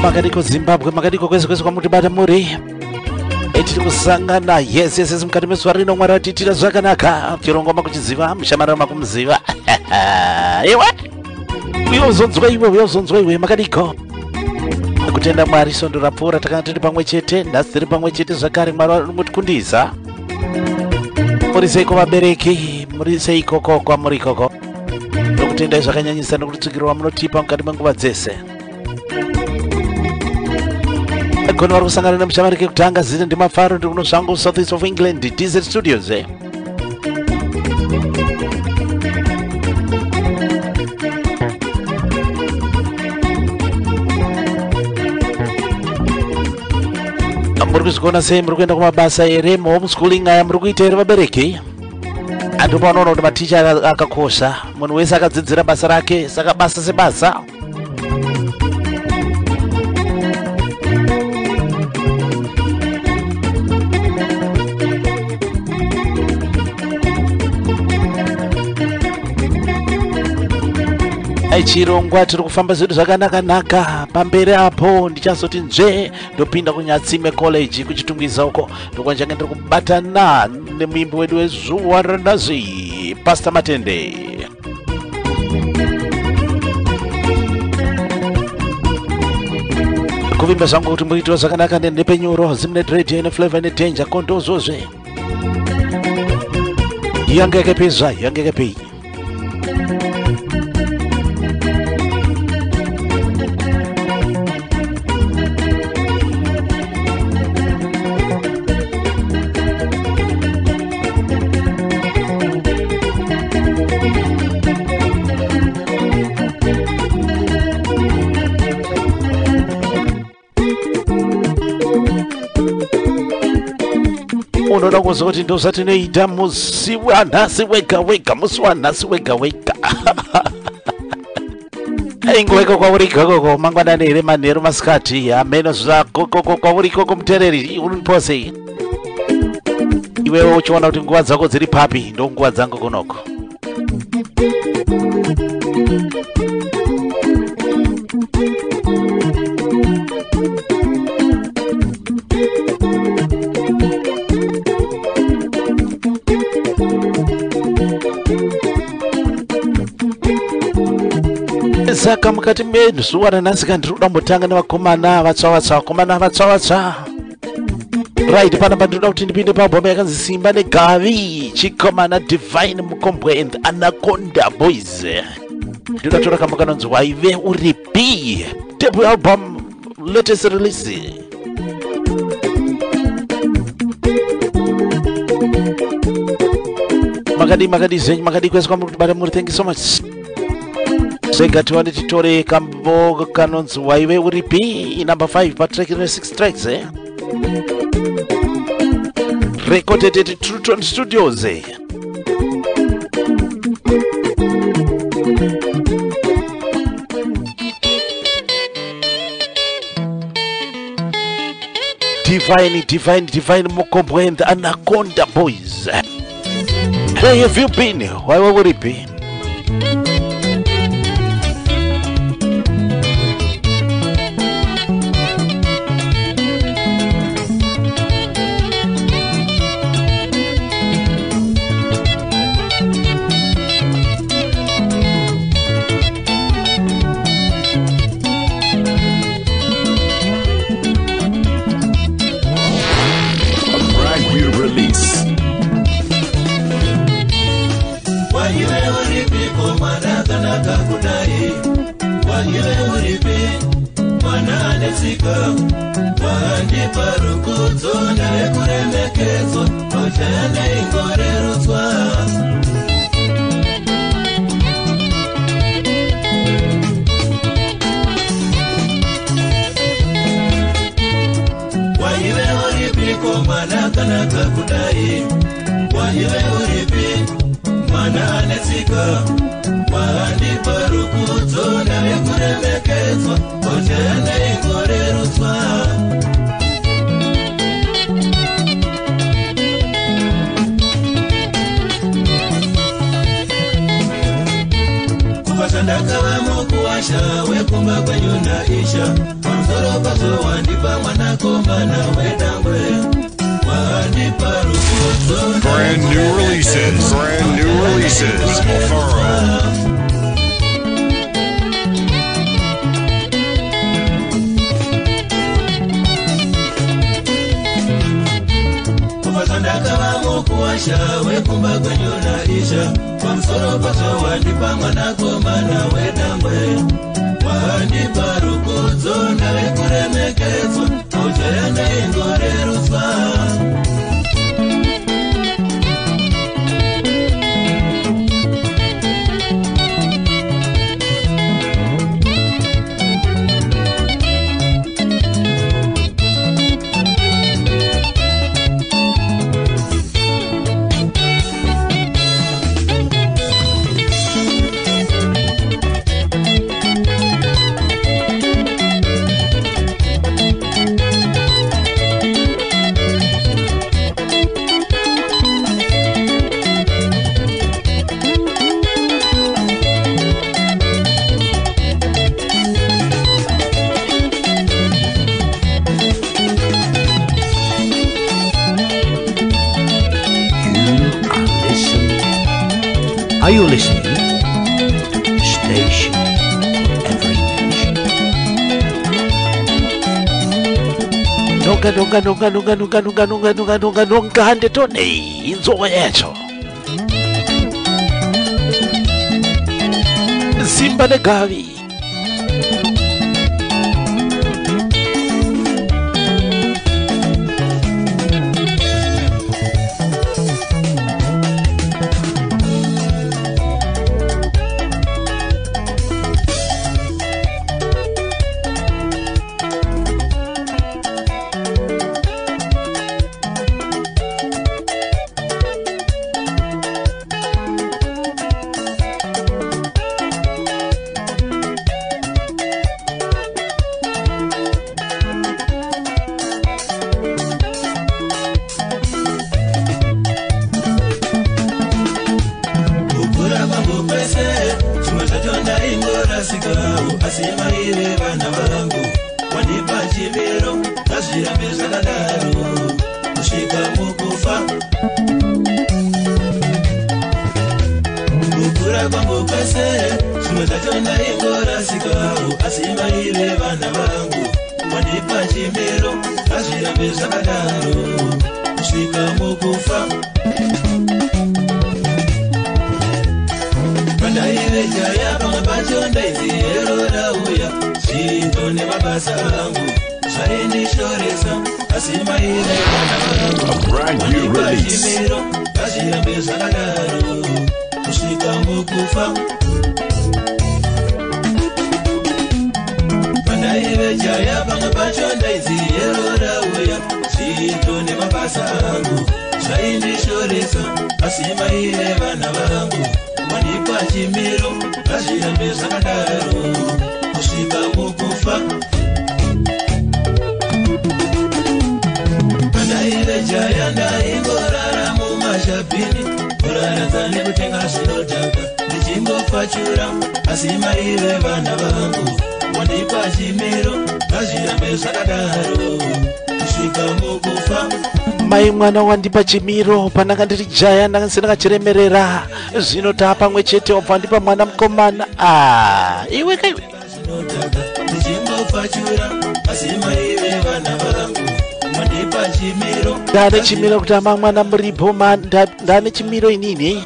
Magadiko Zimbabwe, magadiko kwese kwa mutibata muri etiri kusangana yes mukati meswari rino mwari watitira zvakanaka chirongoma kuchiziva mushamara makumuziva ewe uyozonzwa iwe magadiko kutenda mwari sondo rapfuura takanga tiri pamwe chete nhasi tiri pamwe chete zvakare mwari mutikundiza muri seiko vabereki muri seiko kokwa muri koko nokutendai zvakanyanyisa nokutitsukirwa munotipa mukati menguva dzese Kono vari kusangana nemushamari kekutanga zine ndimafaro ndiri kuno zvangu South East of England DZ Studios muri kuzvikona sei muri kuenda kumabasa here homeschooling aya muri kuita here vabereki andipanoona kuti maticha akakosha munhu wese akadzidzira basa rake saka basa sebasa chirongwa tiri kufamba zvinhu zvakanaka pamberi apo ndichazoti nzve ndopinda kunyatsime college kuchitungwiza uko ndokwanjange ndiri kubatana nemuimbi wedu wezuva ranhasi Pastor Matende kuvimba zvangu kuti muitwa zvakanaka nepenyuro Zimnet Radio ine flavor ine danger kondozvozve yange yakepei unoda kuzwa kuti ndozvatinoita musi wanhasi wega musi wanhasi wega ingoweka kwauri ikoko mangwanani here manheru masikati ameno zvako kwauri ikoko mutereri unipose iwewe uchiona kuti nguva dzako dziri papi ndo nguva dzangu kunoko saka mukati mezuva ranhasi ndiri kuda kumbotanga nevakomana vatsva right panapa ndinoda kuti ndipinde pabhoma yakanzi Simba neGavi chikomana Divine Mukombwe and Anaconda Boys ndinoda tora kamba kanonzi waive uripi debut album latest release makadi zenyu makadi kwese kwamuri kuti bata muri thank you so much Sega tuwane titore kambo kanonzi waive uripi number 5 patrack ine 6 tracks recorded at True Tone Studios Divine Mukombwe and Anaconda Boys. Hey, have you been? Why would it be? Pandakava mukuwasha wekumba kwenyu naisha pamusoro pazo wandipa mwanakomana wedangwe wandipa rukudzo. Brand new releases. Mofaro. Pandakava mukuwasha wekumba kwenyu naisha pamusoro pazo wandipa mwanakomana wedangwe wandipa rukudzo nawe kuremekedzwa uchaenda ingoreruswa. Are you listening? Station Every Nation. Nonga hande tone inzoka yacho Simba negavi mai mwana wandipa chimiro pananga ndiri jaya ndanga ndakachiremerera zvino taa pamwe chete wabva wandipa mwana mukomana iwe kaiwe ndane chimiro kuti ama mwana muripo ndane chimiro inini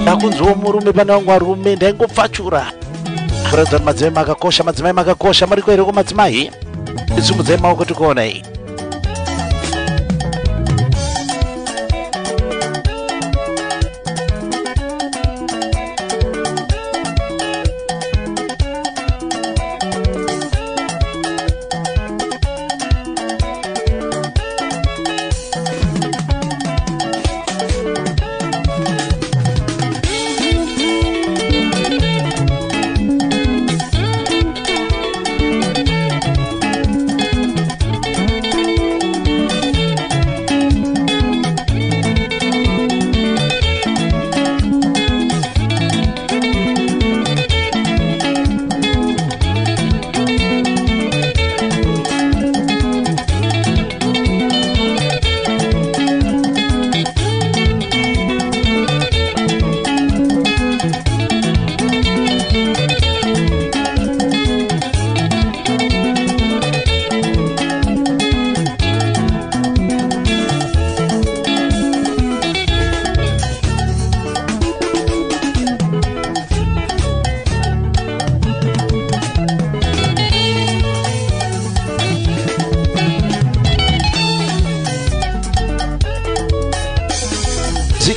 ndakunzwawo murume pana wangu varume ndaingopfachura kuratidza kuti madzimai makakosha muri koereko madzimai simudzai maoko tikuonai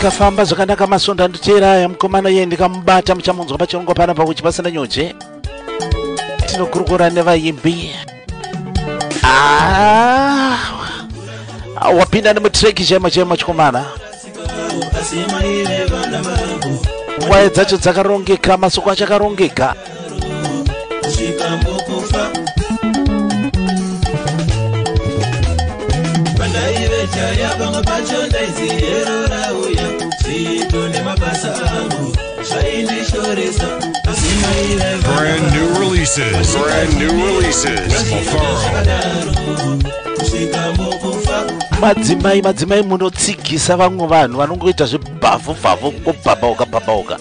zvikafamba zvakanaka masonda nditera aya mukomana iye ndikamubata muchamunzwa pachirongwa pana pauchi pasina nyonje. Tinokurukura nevaimbi. Wapinda nemutreki chaimo chaimo chikomana. Nguva dzacho dzakarongeka, masoko acho akarongeka. Brand new releases. Brand new releases. Madzimai munotsigisa vamwe vanhu vanongoita zvibhavhu kubhabhauka.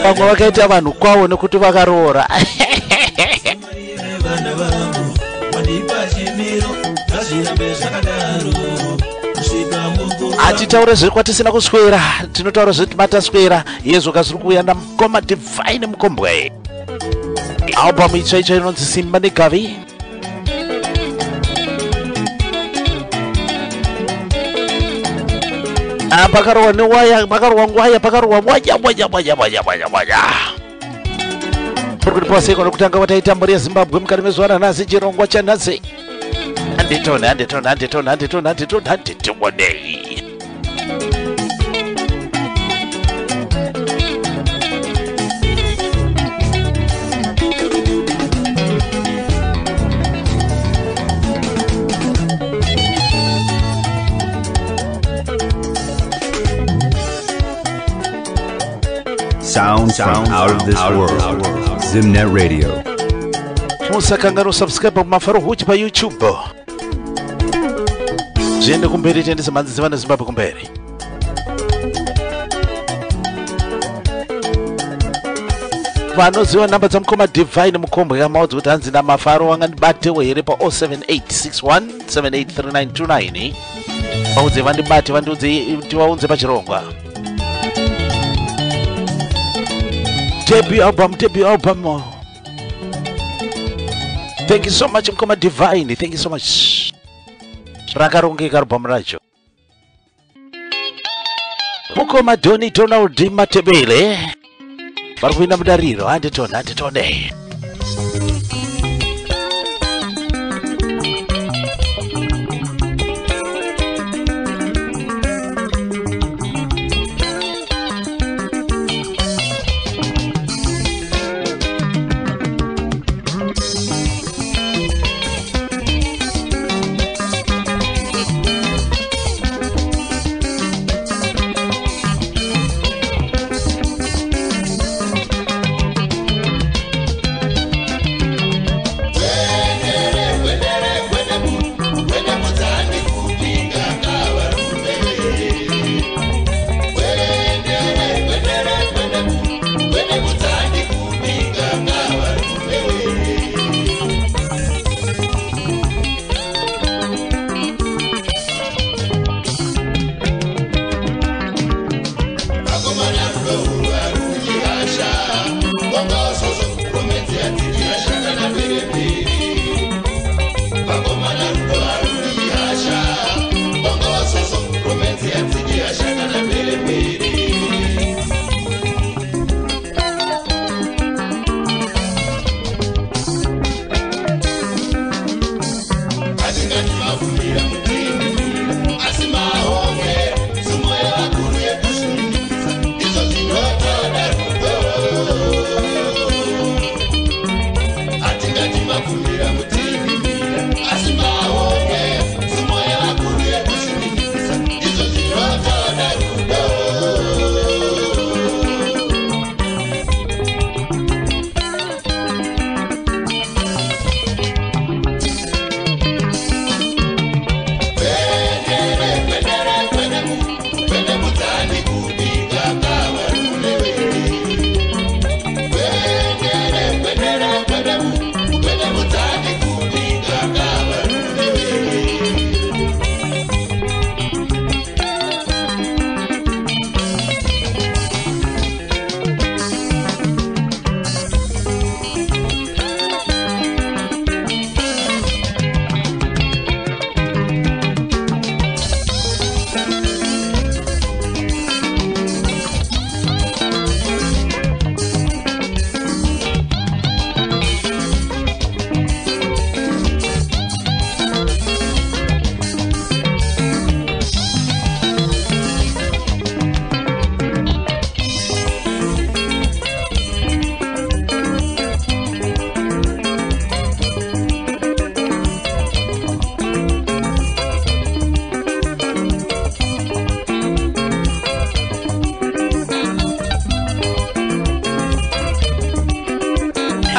Vamwe vakaita vanhu kwavo nekuti vakaroora. Atitaure zvekwatisina kuswera, tinotaura zvekuti mataswera. Yezoka zviri kuuya namukoma Divine Mukombwe. Album itsva inonzi Simba Negavi. Pakarowa newaya, pakarowa ngwaya, pakarowa waya. Kuti paseko nokutanga wataitambura yeZimbabwe mukati mezuva ranhasi chirongwa chanhasi. Handitone. Sound from out of this world. Zimnet Radio. Musakangano subscribe kumafaro huchi pa YouTube. Zviende kumberi tiendese manzizi vana Zimbabwe kumberi. Vanoziva namba dzamukoma Divine Mukombwe kamaudzi kuti hanzi namafaro vangandibatewo here pa 07861783929. Vaudze vandibate vandiudze tivaunze pachirongwa. Debut album. Thank you so much Mukoma Divine. Thank you so much. Rakarongeka album racho. Mukoma Doni Donald Matebele. Varikuina mudariro. Handitone.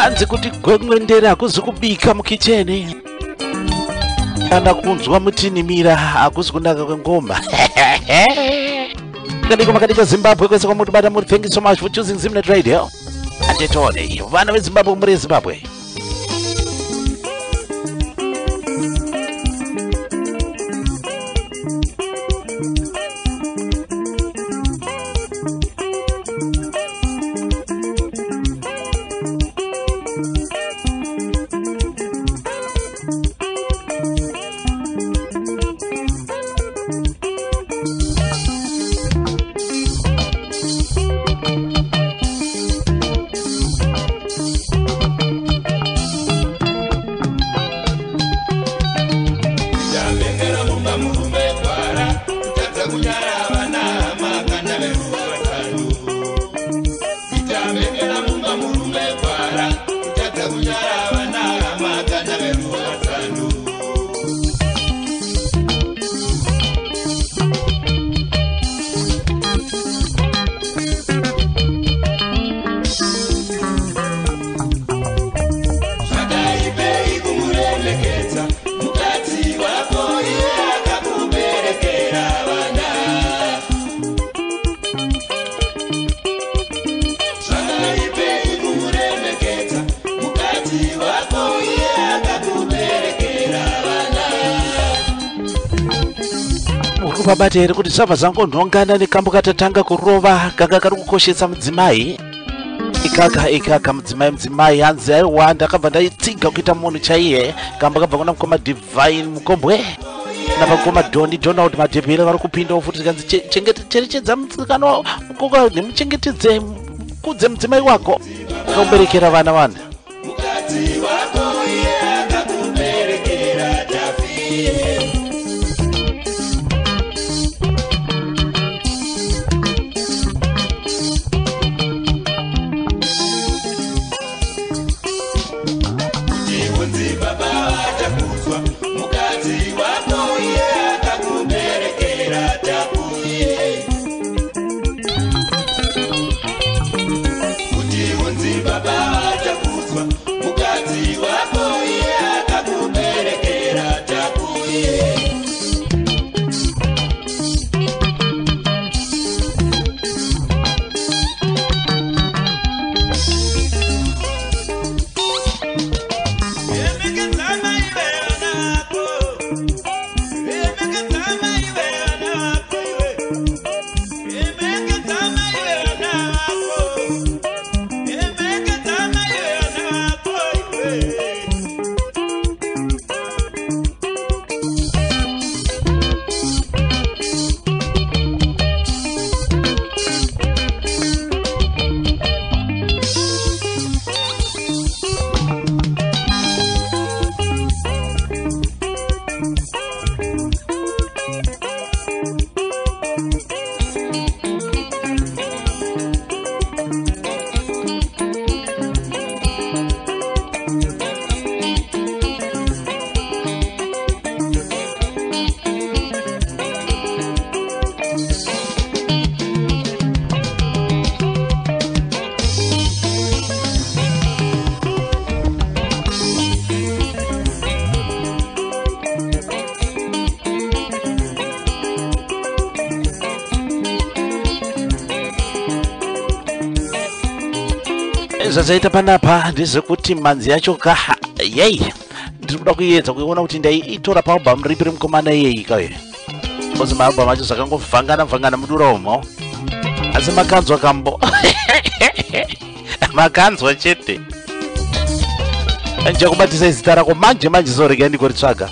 hanzi kuti gwemwendera hakuzi kubika mukicheni kana kunzwa mutinimira hakuzi kunaka kwengoma. Kadiko makadiko Zimbabwe kwese kwa mutu bata mutu. Thank you so much for choosing Zimnet Radio. Anjetone vana veZimbabwe muri Zimbabwe. Babateri kuti sava zangu nhongana nekambo katatanga kurova kaka kari kukoshetsa mudzimai ikaka mudzimai hanzi aiwanda akabva ndaitsiga kuita munhu chaiye kamba kabva kuna mukoma Divine Mukombwe napakoma Doni Donald Madebhele vari kupindawo futi kanzi cherechedza mutsikano mukoko nemuchengetedze kudze mudzimai wako akakuberekera vana vana. Zvazaita panapa ndezvekuti manzi yacho yei ndikuda kuedza kuiona kuti ndaitora paalbum ripi remukomana iyei kaye kozi maalbum acho zvakangomvangana mudura umo asi makanzwa kambo makanzwa chete ndichakubatisa zita rako manje zorega ndikoritsvaga.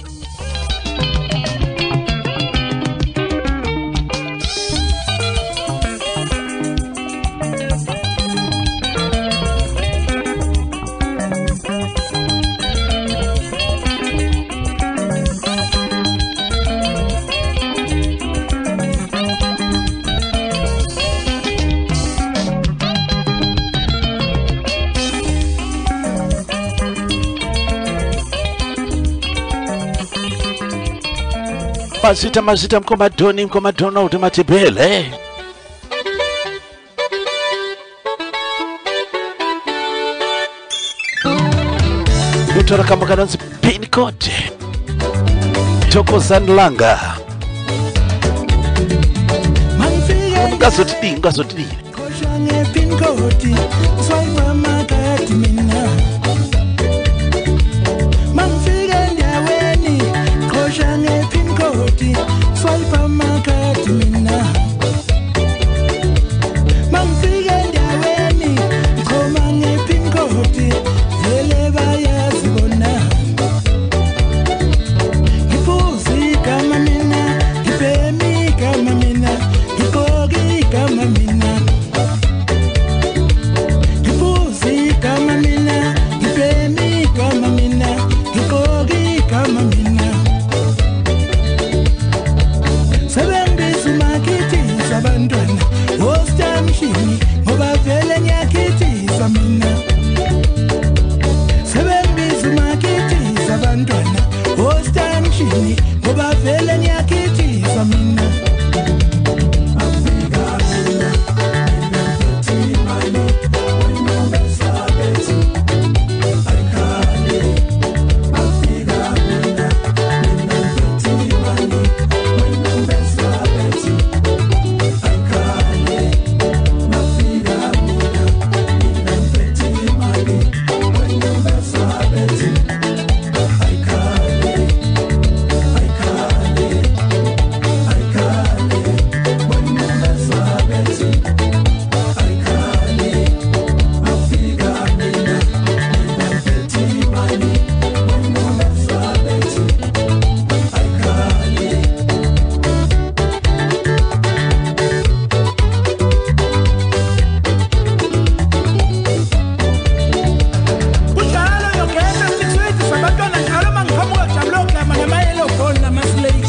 Mazita mkoma Donald Madebhele. Nitora kama kanonzi pin code Thokozani Langa Ngazotidini Koshange pin code Swipe makati mina Mangifike ndaweni Koshange pin code Swipe makati mina Mangifike ndaweni Komange pin code Vele bayazibona Ngifuzi kama mina Ngibhemi kama mina Ngikoki kama mina Ngifuzi kama mina Ngibhemi kama mina Ngikoki kama mina Sebenzisa umakithisa abantwana Ostamshini ngoba vele ngiyakithisa mina Sebenzisa umakithisa abantwana Ostamshini ngoba vele ngiyakithisa mina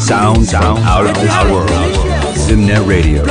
Sounds out of this world. Zimnet Radio.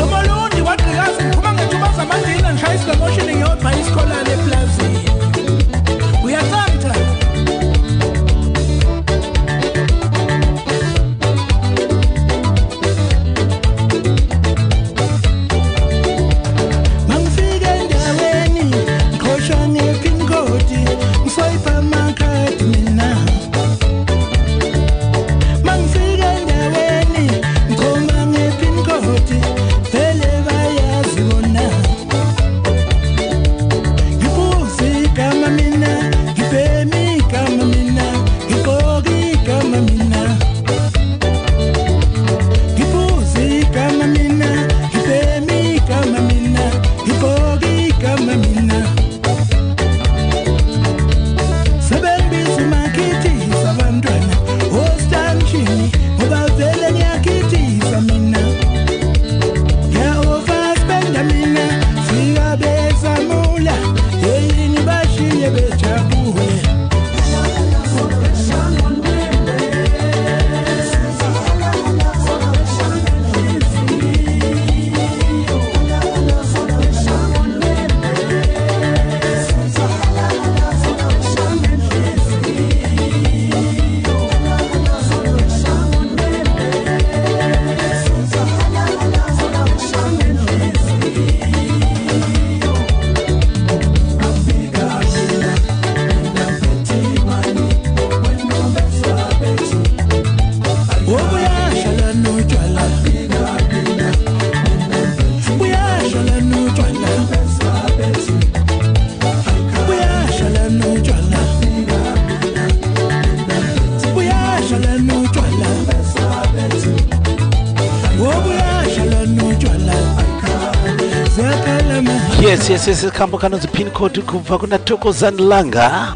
Yes, kambo kanonzi pin code kubva kuna Thokozani Langa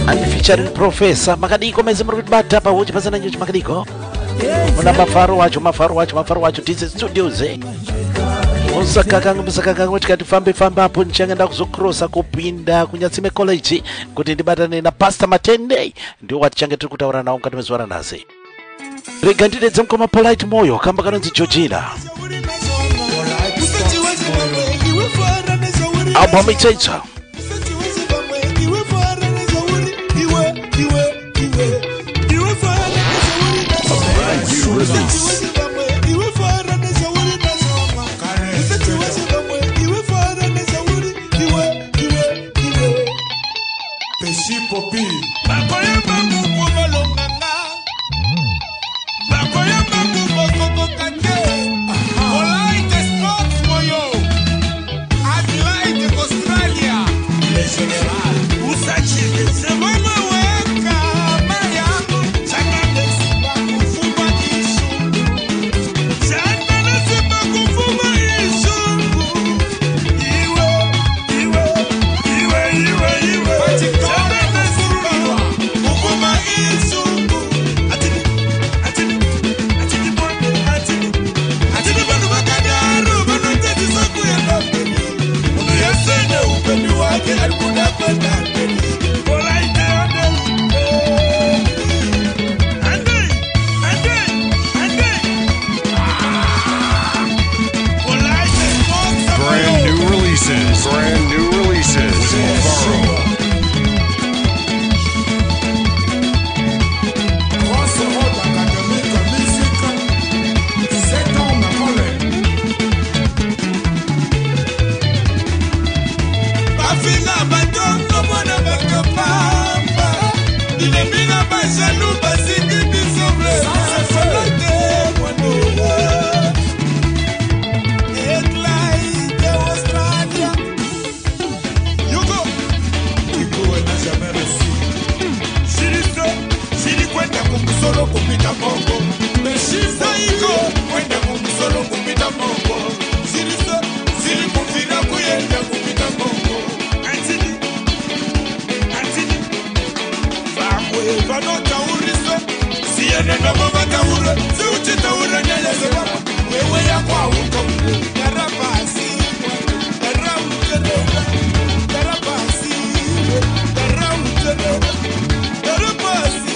and featuring Professor Makadiko meze muri bata pa uchi pasana nyuchi Makadiko muna mafaro wacho tise studios musakakanga watikati fambe hapo nchangenda kuzokrosa kupinda kunyatsime college kuti ndibatane na Pastor Matende ndio watichange turi kutaura nawo ngati mezwara nase regandide dzamkoma polite moyo kamba kanonzi Georgina album ichaitsa Popi Brand new releases. Solo kupita bongo Meshiza iko Wende solo kupita bongo Sili kufina kuyenda kupita bongo Antini Fakwe Vano tauriso Siyene na mama taure Si uchi taure nyeleze wako Wewe ya kwa uko Darabasi Darautereba Darabasi Darautereba Darabasi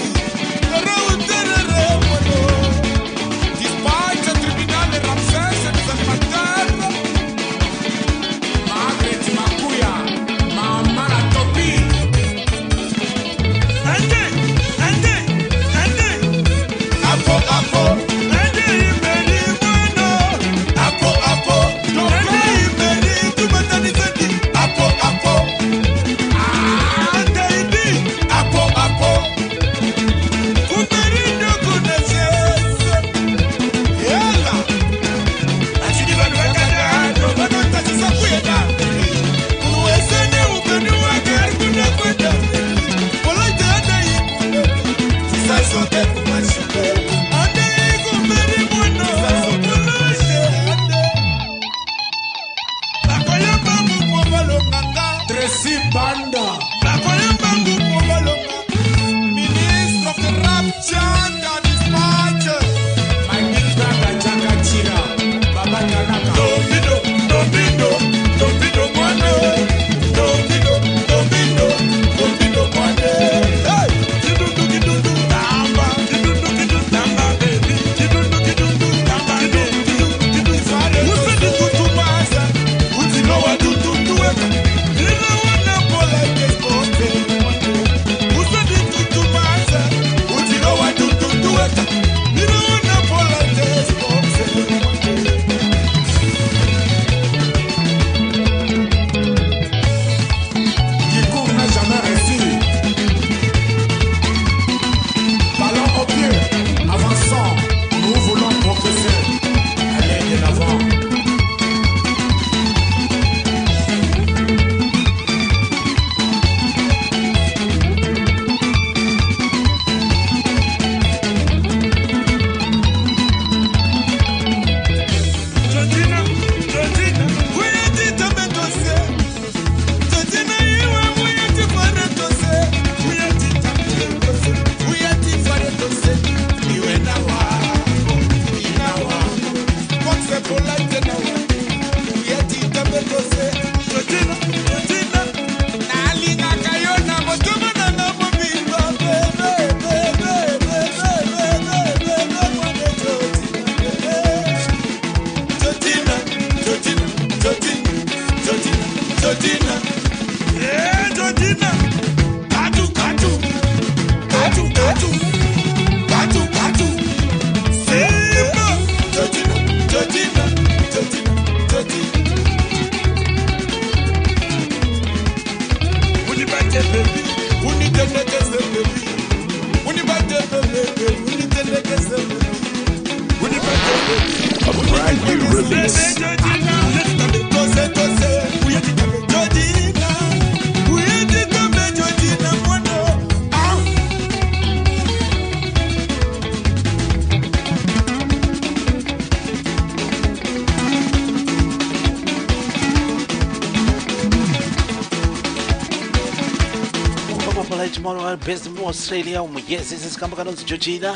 Best mu Australia yes this is kambakano Georgina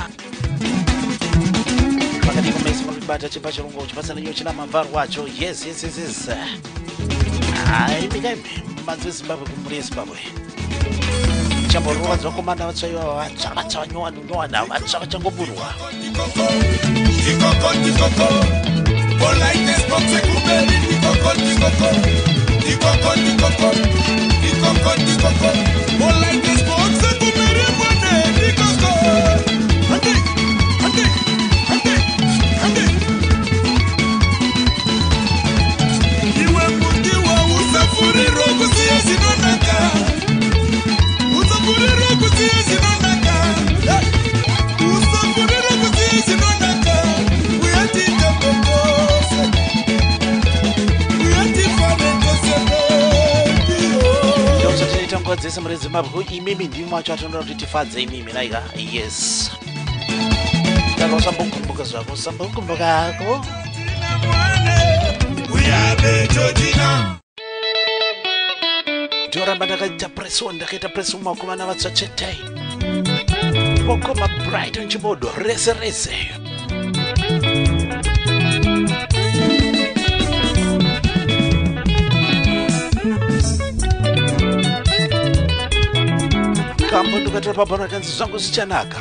pakati kumesa mabata chipa chirungo chipasa nanyo china mavaru wacho yes ai migambi manzi Zimbabwe kumuri Zimbabwe chambo ruwa zvakomanda vatsvaiwa vatsvanywana vachangoburwa Ikoko This is Zimbabwe. Mimi ndi mwacho atondora kuti tifadze imimi naika. Yes. Ndako sambukumbuka zvako, sambukumbuka ako. Jora ndakaita preso, ndakaita preso mumakomana vatsvachete. Mokoma Brighton chibodo rese rese. Kambo ndukatira pabhora kanzi zvangu zvichanaka.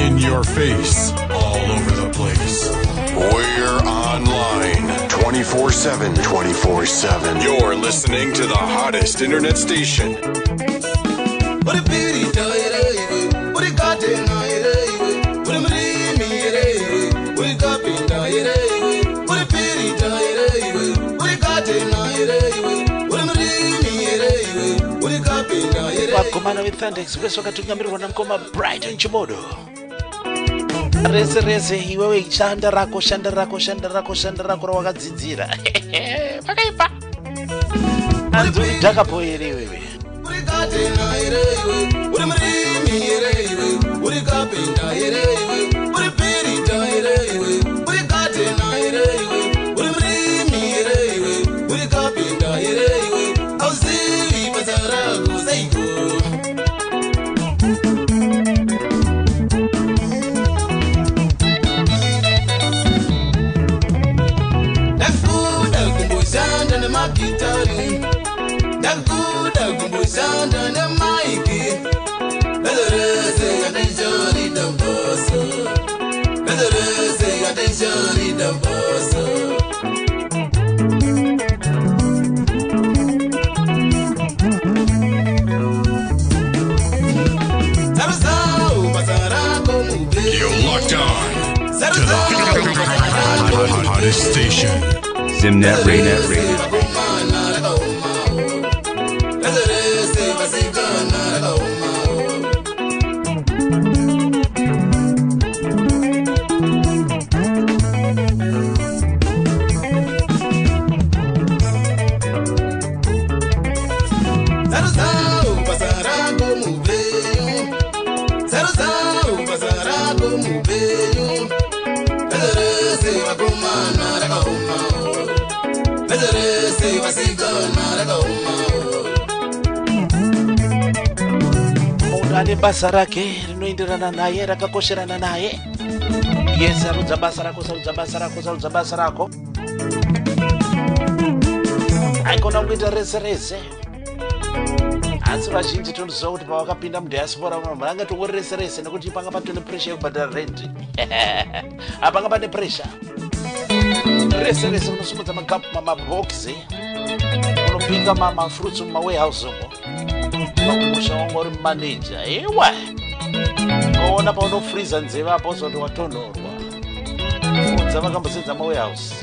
In your face, all over the place. We're online 24/7. 24/7. You're listening to the hottest internet station. Wakomana with Thunder Express wakatunyambirwa na mkoma Brighton Chimodo. Rese iwewe shanda rako wakadzidzira. Pakaipa. Anzo idaka poere wewe. You're locked on to the hottest station. Zimnet Radio. Ane basa rake rinoenderana naye rakakosherana naye. Yes, sarudza basa rako. Aikona kuita rese. Asi vazhinji tinoziva kuti pavakapinda mudiaspora vanga tongori rese nekuti panga patone pressure yekubhadhara rent. Apanga pane pressure. Rese unosumudza mabhokisi. Unopinga mafruits mumawarehouse umo. Pakumusha wangu uri manager. Ewa. Ona pa uno freezer nzeva apo zoti watonorwa. Udza vakambosedza mawarehouse.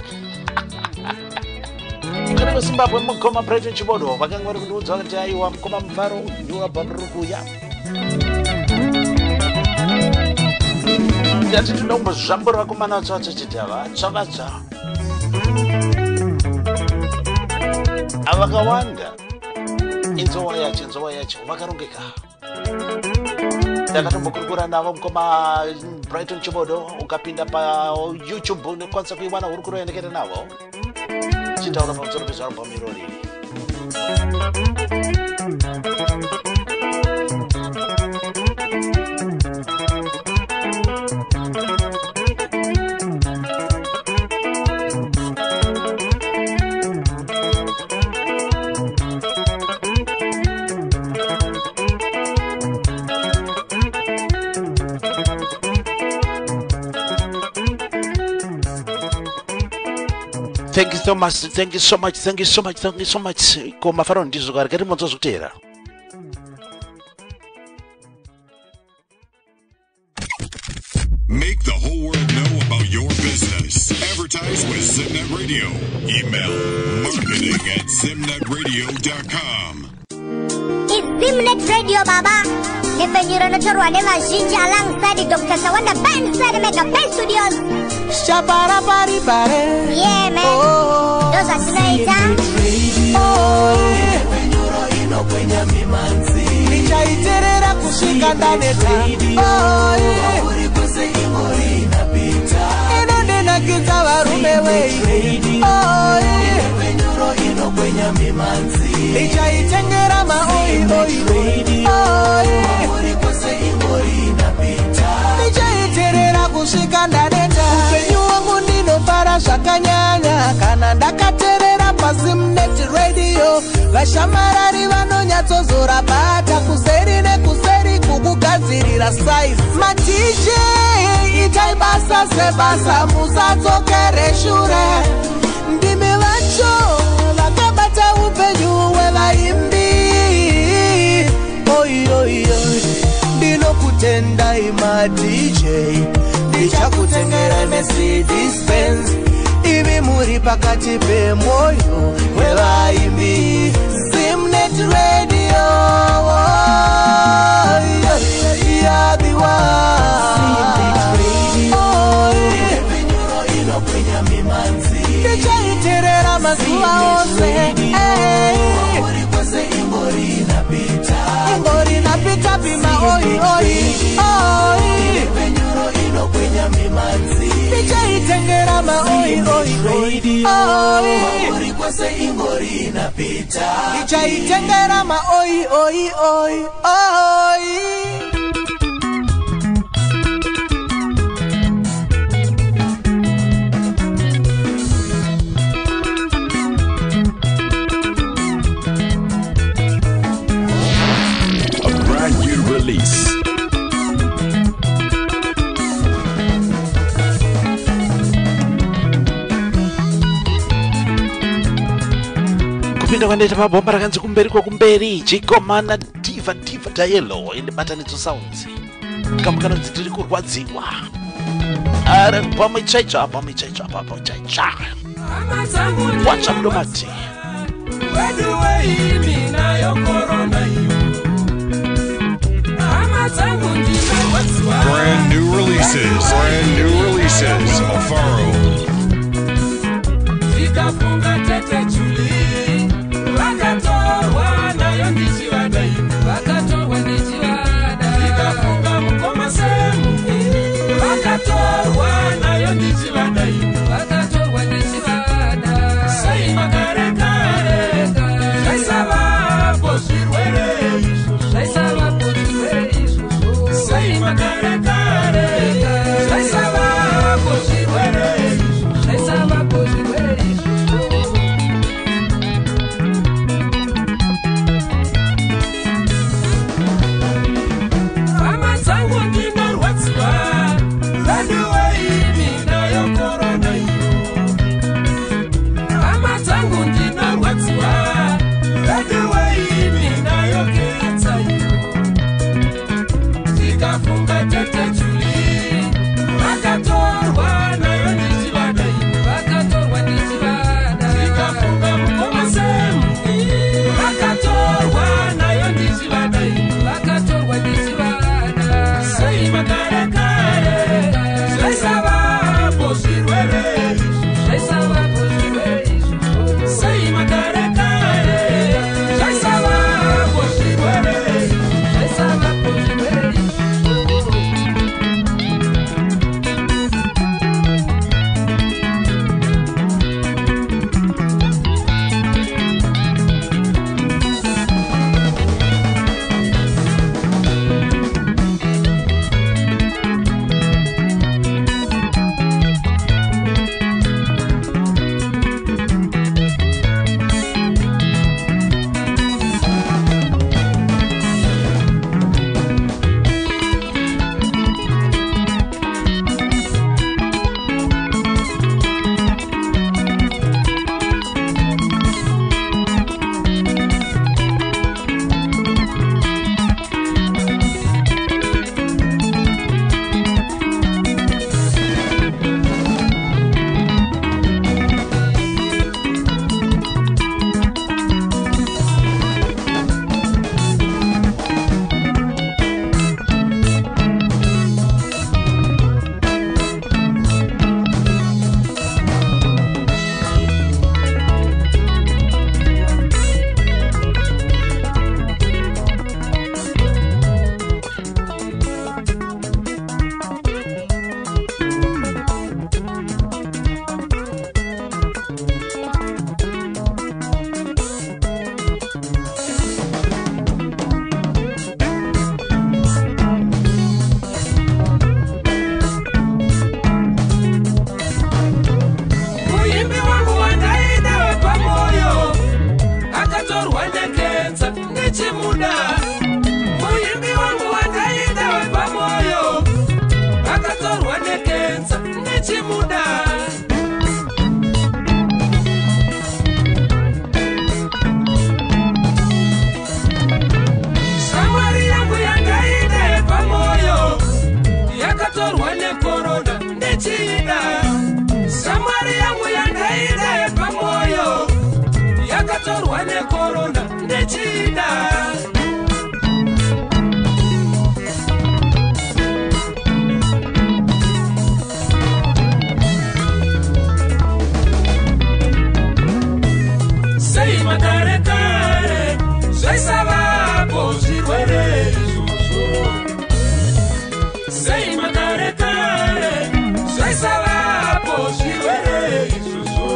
Kana kuSimbabwe mukoma Brighton Chimodo vakanga vari kundiudza kuti aiwa mukoma Muvharo ndiwa bhamrukuya. Ndati tinoda kumbozvambura vakomana vatsva chavatsva. Avakawanda. Inzowa yacho vakarongeka. Ndakatombokurukura navo mukoma Brighton Chimodo ukapinda pa YouTube unokwanisa kuiwana uri kuroendekera navo. Chitaura pamusoro pezvarubhamu irori. Thank you so much. Koma Mafaro ndizvo kari monzo zvokutera. Make the whole world know about your business. Advertise with Zimnet Radio. Email marketing@zimnetradio.com. It's Zimnet Radio, Baba. Nefenyiro notorwa nevazhinji alongside Dr. Sawanda Banside Mega Base Studios. Shabara bari bare. Yeah, man. Those are tonight. Nefenyiro inokwenya mimanzi. Nichaiterera kusvika ndaneta. Uri kuse imori inapita. Inondenakidza varume wei. Nefenyiro inokwenya mimanzi. Nichaitengera maoil. Uri kuse imori inapita. Nichaiterera kusvika ndaneta. Upenyu wangu ndinofara zvakanyanya kana ndakaterera paZimnet Radio. Vashamarari vanonyatsozora bata kuseri nekuseri ku kukugadzirira size. Ma DJ itai basa sebasa musadzokere shure. Ndimi vacho vakabata upenyu hwevaimbi. Oi oi oi, ndinokutendai ma DJ, ndichakutengera Mercedes Benz. Ivi muri pakati pemoyo wevaimbi. Simnet Radio, yeah, the one. Ndichaiterera mazuva ose. Ingori napita pima oi oi oi. Ndichaitengera ma oi oi oi oi. Ndichaitengera ma oi oi oi oi. Release. Kupinda kwandeta mabomba rakanzi kumberi kwa kumberi. Chikomana Diva Diallo in the Batanizo Sounds. Kamukano tiri kurwadziwa. Ara pamuchaicha. Wacha mdomati. Brand new releases. Alfaro. Say ndichimuda. Shamwari yangu yangaida pamoyo yakatorwa nekorona ndichida. Shamwari yangu yangaida pamoyo yakatorwa nekorona ndichida. Sei makare kare zvaisava zvirwere izvozvo. Sei makare kare zvaisava zvirwere izvozvo.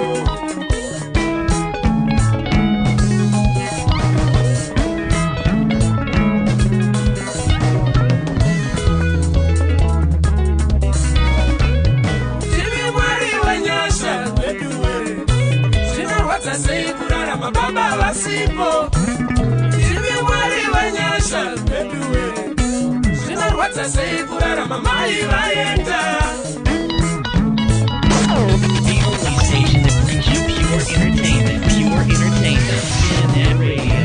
Tiri Mwari wenyasha weduwe, zvinorwadza sei kurarama baba vasipo. Tiri Mwari wenyasha weduwe, zvinorwadza sei kurarama mai vaenda. The only station that brings you pure entertainment, CNN Radio.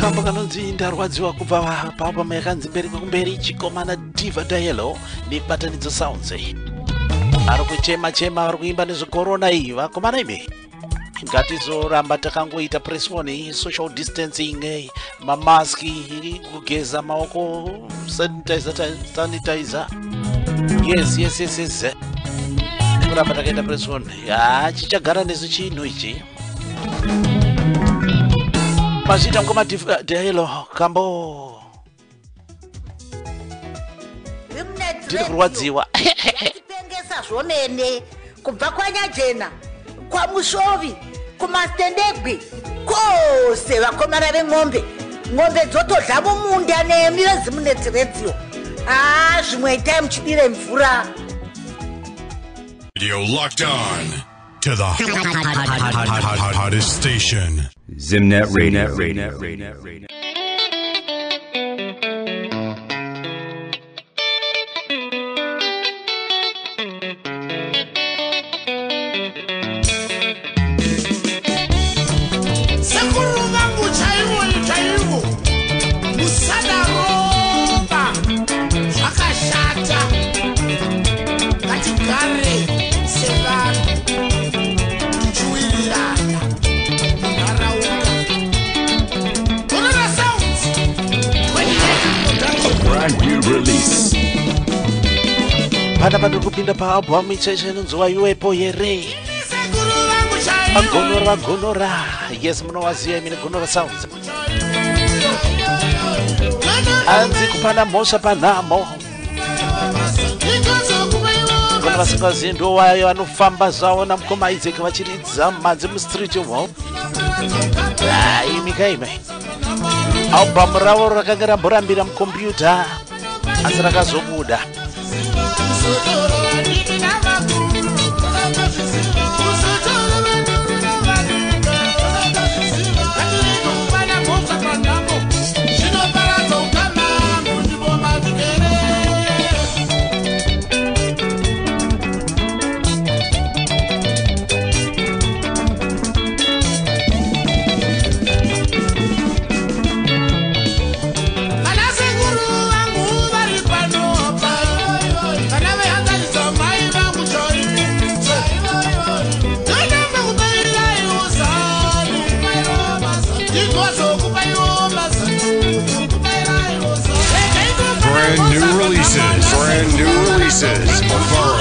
Kambo kanonzi ndarwadziwa kubva papa mekanzi mberi kwekumberi chikomana Diva Diallo nebatanidzo sounds. Ari kuchema chema vari kuimba nezvekorona iyi vakomana imi. Ngatizoramba takangoita press one, social distancing, mamaski, kugeza maoko, sanitizer. Yes. Kuramba takaita press one. Chichagara nesu chinhu ichi. Mazita ngoma Diva Diallo kambo tiri kurwadziwa tipengesa zvomene kubva kwanyajena kwamushovi kumastendegwi kose vakomana veng'ombe dzotodla mumunda nemirezi redio. Zvimwe itai muchidire mvura. Radio locked on to the hottest station. Zimnet Radio. Release. Pada kupinda pa album icheshe nzwa iwepo yere. Gonora. Yes, munowaziya imini Gonora sounds. Anzi kupana mosha panamo. Kuna vasingazivi ndo wayo vanofamba zvavo namukoma Isaac vachiridza madzi mustreet umo. Imikaime. Album ravo rakanga ramborambira mukombiyuta asi rakazobuda. Brand new releases. Mofaro.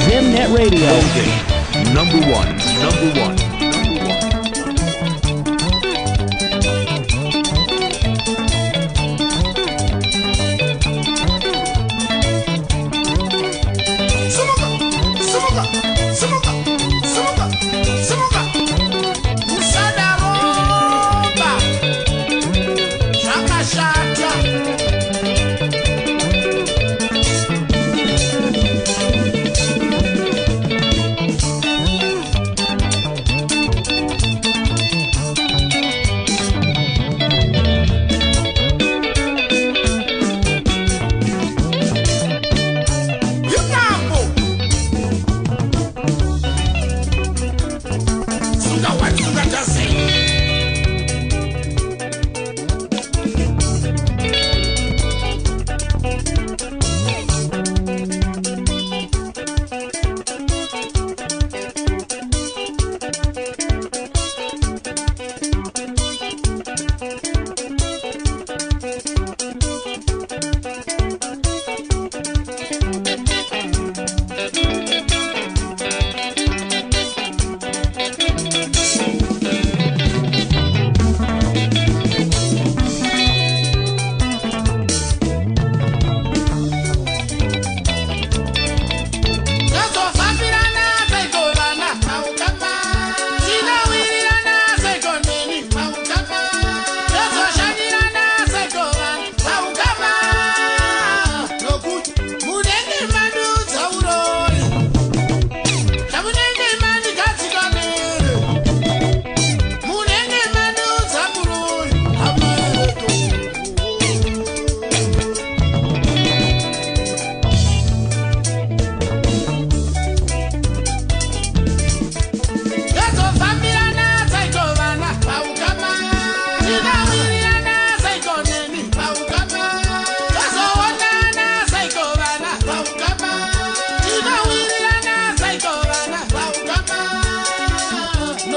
Zimnet Radio. Number one.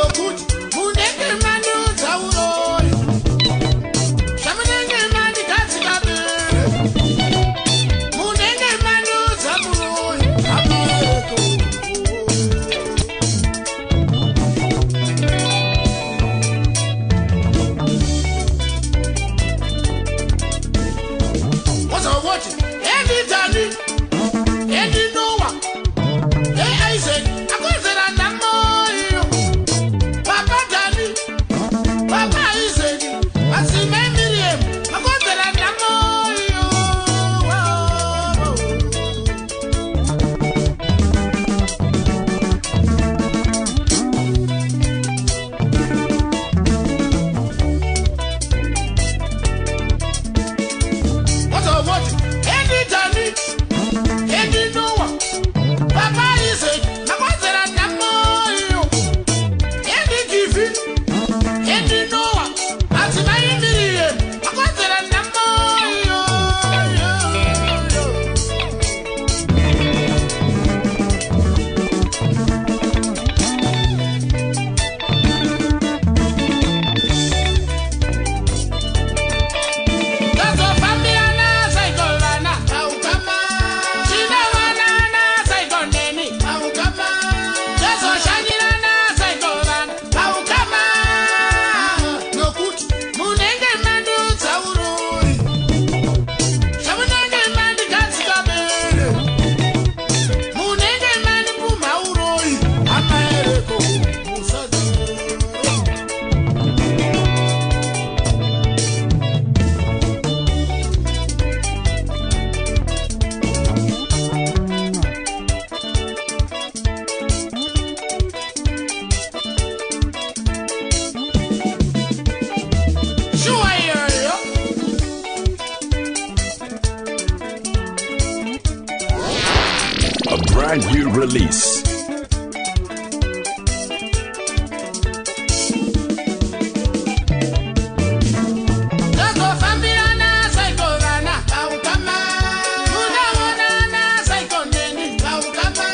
nokuti munenge mani udzauroi zvamunenge mani katsikabere munenge mani udzamuroi amareko wazawoti enditani endinowa eisaac akonzera namoyo baba dani baba isaac vasime miriam akonzera namoyo wazawoti enditani endinowa baba isaac akonzera namoyo endigivi endinowa adzimai miriam akonzera namoyo tazofambirana saikolana aukama chinavanana saikoneni aukama tazoshanyirana saikolana aukama nokuti munenge mandudzaurori zvamunenge mandigatsikabere munenge mandipumhauroi amaereko musadzi shuwa iyoyo A brand new release. tazofambirana saikolana aukama munaonana saikoneni aukama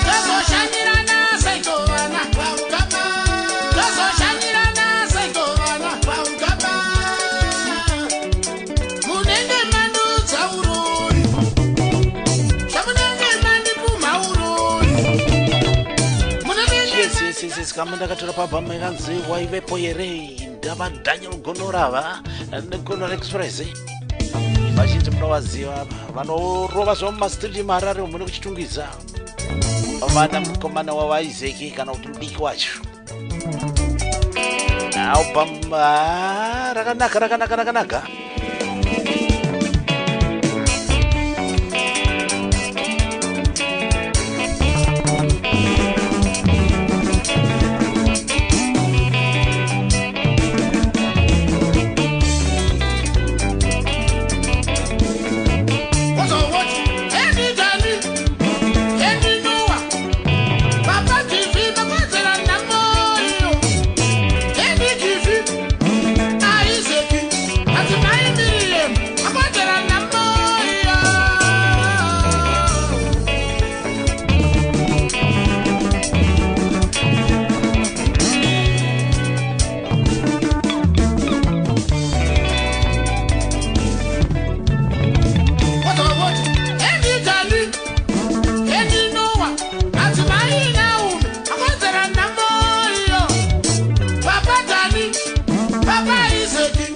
tazoshanyirana saikolana aukama tazoshanyirana saikolana aukama munenge mandudzaurori zvamunenge mandipumhaurori munenge yes kama ndakatora pabhama ikanzi waivepo here ndava Daniel Gonorava neGonor Express vazhinji munovaziva vanorova zvavo mumastriti marare mune kuchitungidza vana mukomana wavaizeki kana kuti mudiki wacho album rakanaka wazawoti enditani endinowa baba tv makonzera namoyo endigivi aiseki adzimai miriam akonzera namoyo wazawoti enditani endinowa adzimai naume akonzera namoyo baba dani baba iseki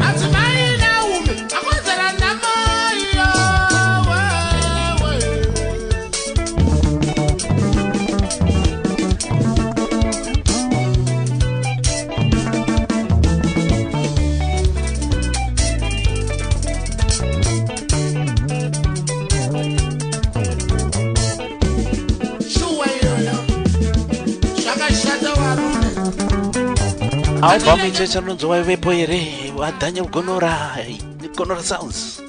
adzimai naume akonzera namoyo shuwa iyoyo zvakashata varume album ichecha rinonzi waivepo here waDaniel Gonora neGonora Sounds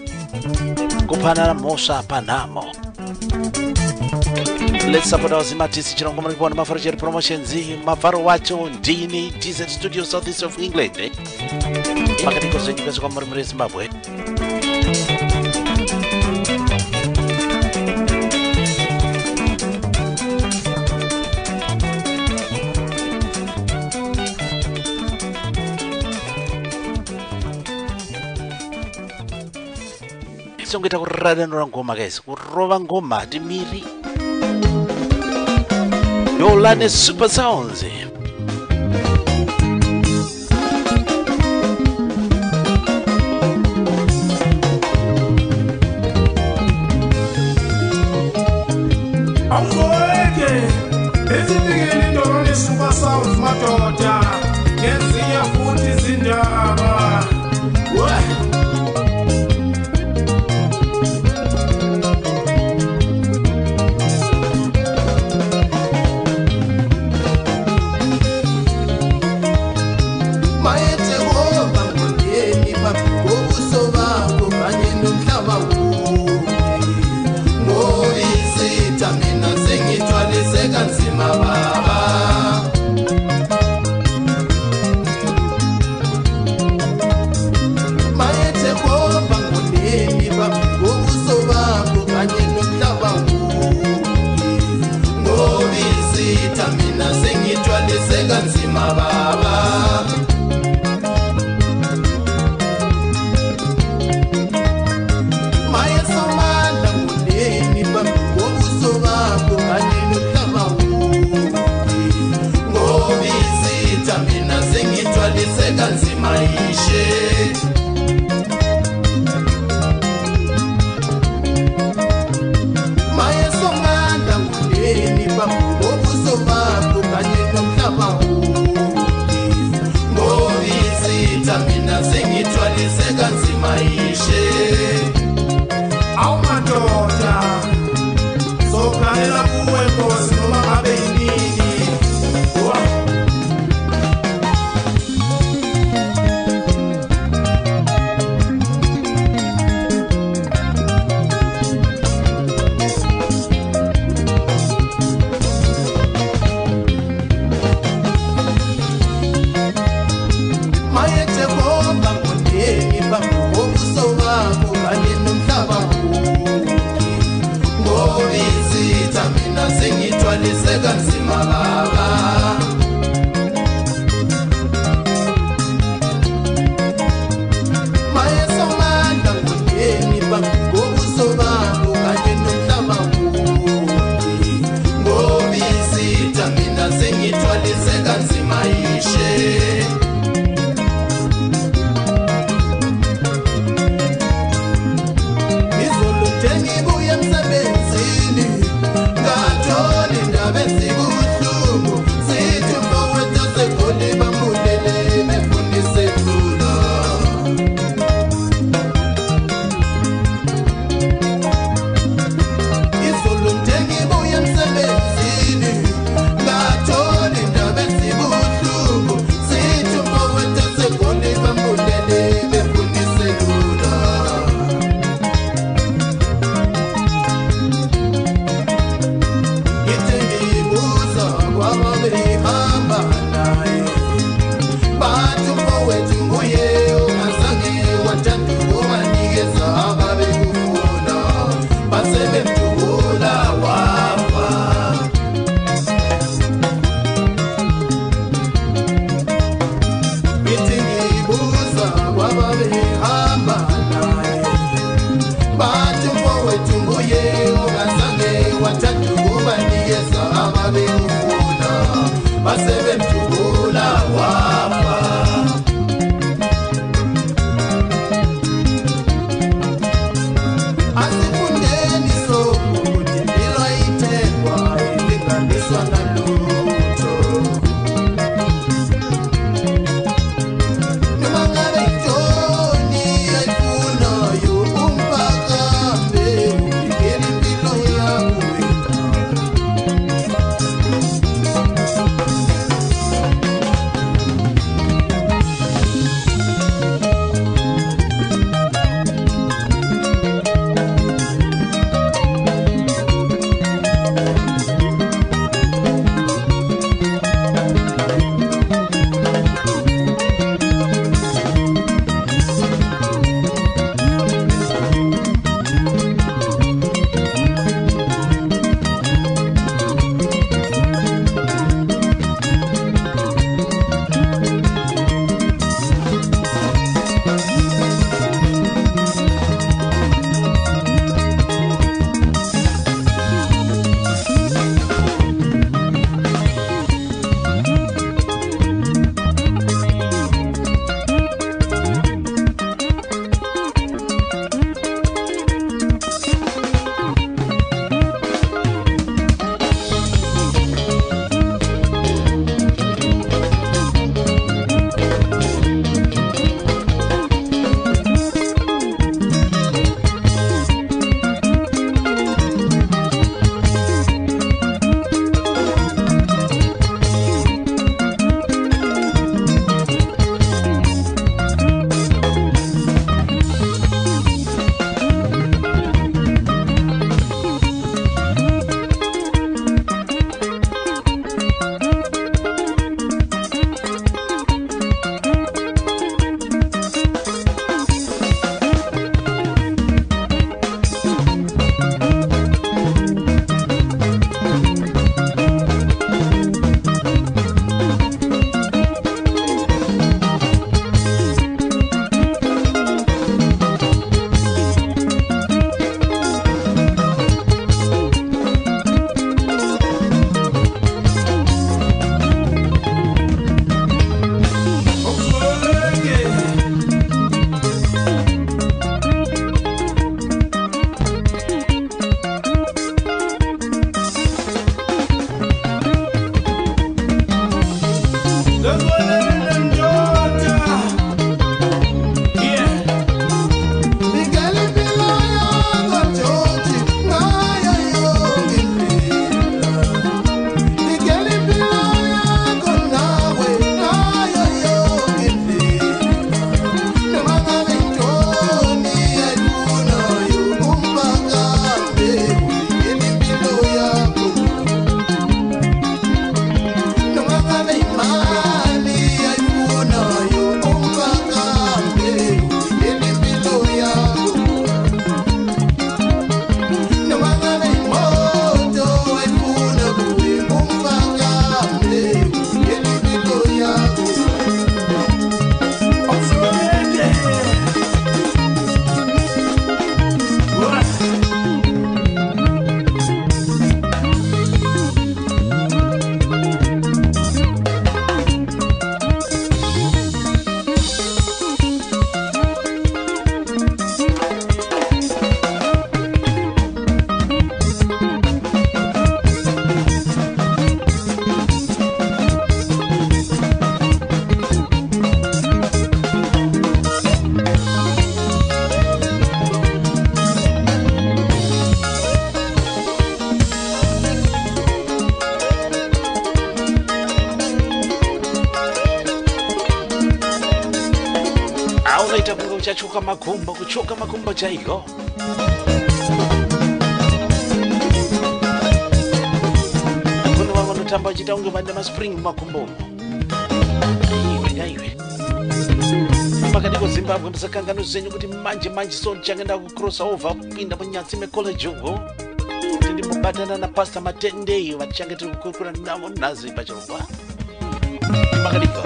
kupanana mhosva panhamo. Let's support our Zimatisi Chirongoma Ripona Mafarajeri Promotions Mafaro wacho ndini TZ Studio Southeast of England Makatiko Zenyika Zwa Murumure Zimbabwe. tichongoita kuradanura ngoma guys, kurova ngoma hatimiri. Yolane Super Sounds. Awuzoeke esifikile into le Super Sounds madoda ngezinye futhi izindaba. unoita kunge uchachoka makumbo, kuchoka makumbo chaiko. Kuno wanotamba uchita unge vande maspring makumbo. Iwe. Makadiko Zimbabwe msakangano zenyu kuti manje so changenda ku cross over kupinda munyatsi me college uko. Ndi mubatana na Pastor Matende vachangete kukura namo nazi pachiromba. Makadiko.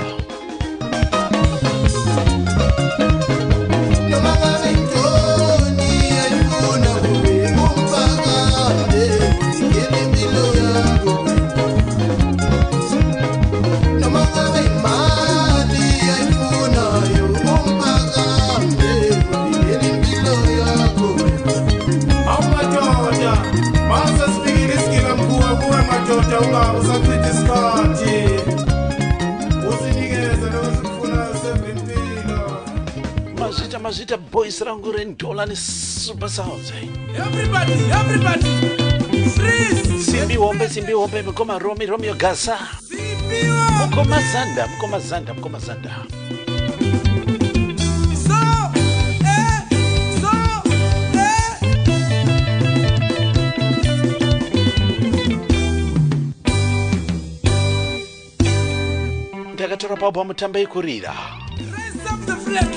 Mazita boys rangu rendola ni super sounds. Everybody, freeze. Simbi wombe mkoma Romeo Gasa. Mkoma Zanda. Ndakatora pabo mutamba ikurira. Raise up the flag.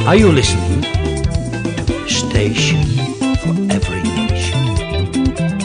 Are you listening to the station for every nation?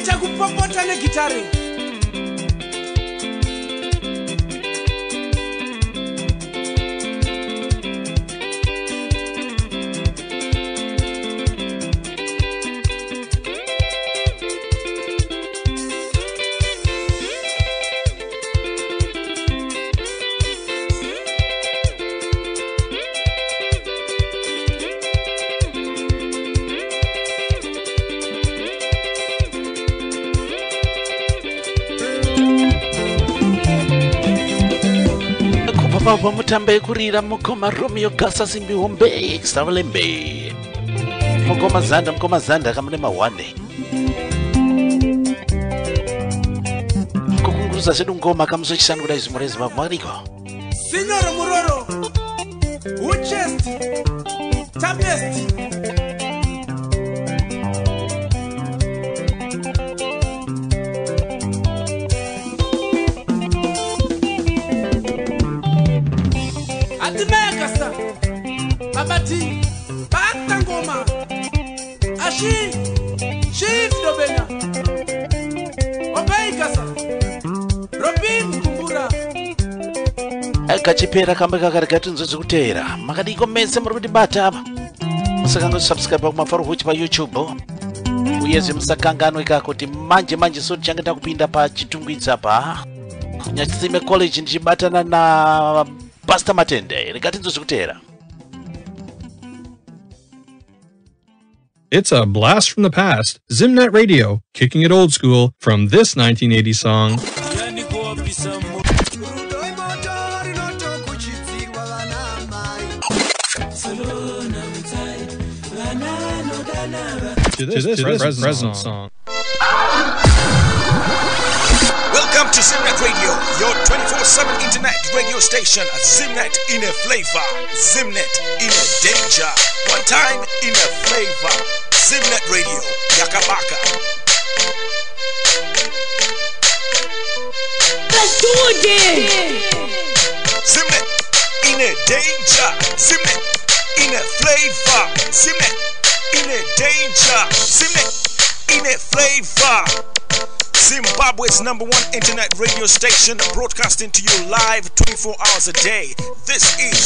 anoita kupopota negitare. Baba mutambe kurira mukoma Romeo Gasa Simbi Hombe Extralembe mukoma zanda kamune mawane kukunguruza sedu ngoma kamuzochishanu kudai zimurezi mamariko Signor Muroro Uchest Tabest Atimekasa Babati Batangoma Ashi Chief Dobena Obeikasa Robin Kumbura akachipera kamba kakarikati nzozi kutera makadiko mese muri kuti bata apa musakanga subscribe kumafaro huchi pa YouTube uyeze musakangano ikakuti manje so tichangeta kupinda pa chitungwidza pa Nyatsime College ndichibatana na Pastor Matende rikati nzozi kutera. It's a blast from the past. Zimnet Radio, kicking it old school from this 1980 song. To this present song. Welcome to Zimnet Radio, your 24/7 internet radio station. Zimnet in a flavor, Zimnet in a danger. One time in a flavor. Zimnet Radio, Yakabaka. Let's do it! Zimnet in a danger. Zimnet in a flavor. Zimnet in a danger. Zimnet in a flavor. Zimbabwe's #1 internet radio station, broadcasting to you live 24 hours a day. This is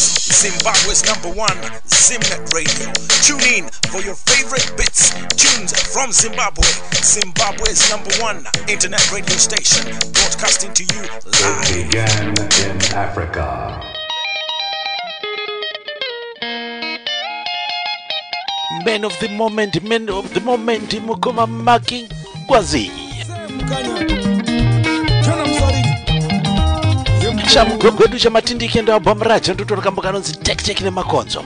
Zimbabwe's #1 Zimnet Radio. Tune in for your favorite bits, tunes from Zimbabwe. Zimbabwe's #1 internet radio station, broadcasting to you live. It began in Africa. Men of the moment, mukoma making kwazi. Chamugwedu chamatindike ndo abomracha ndotoro kambokano nzi tek nemakonzo.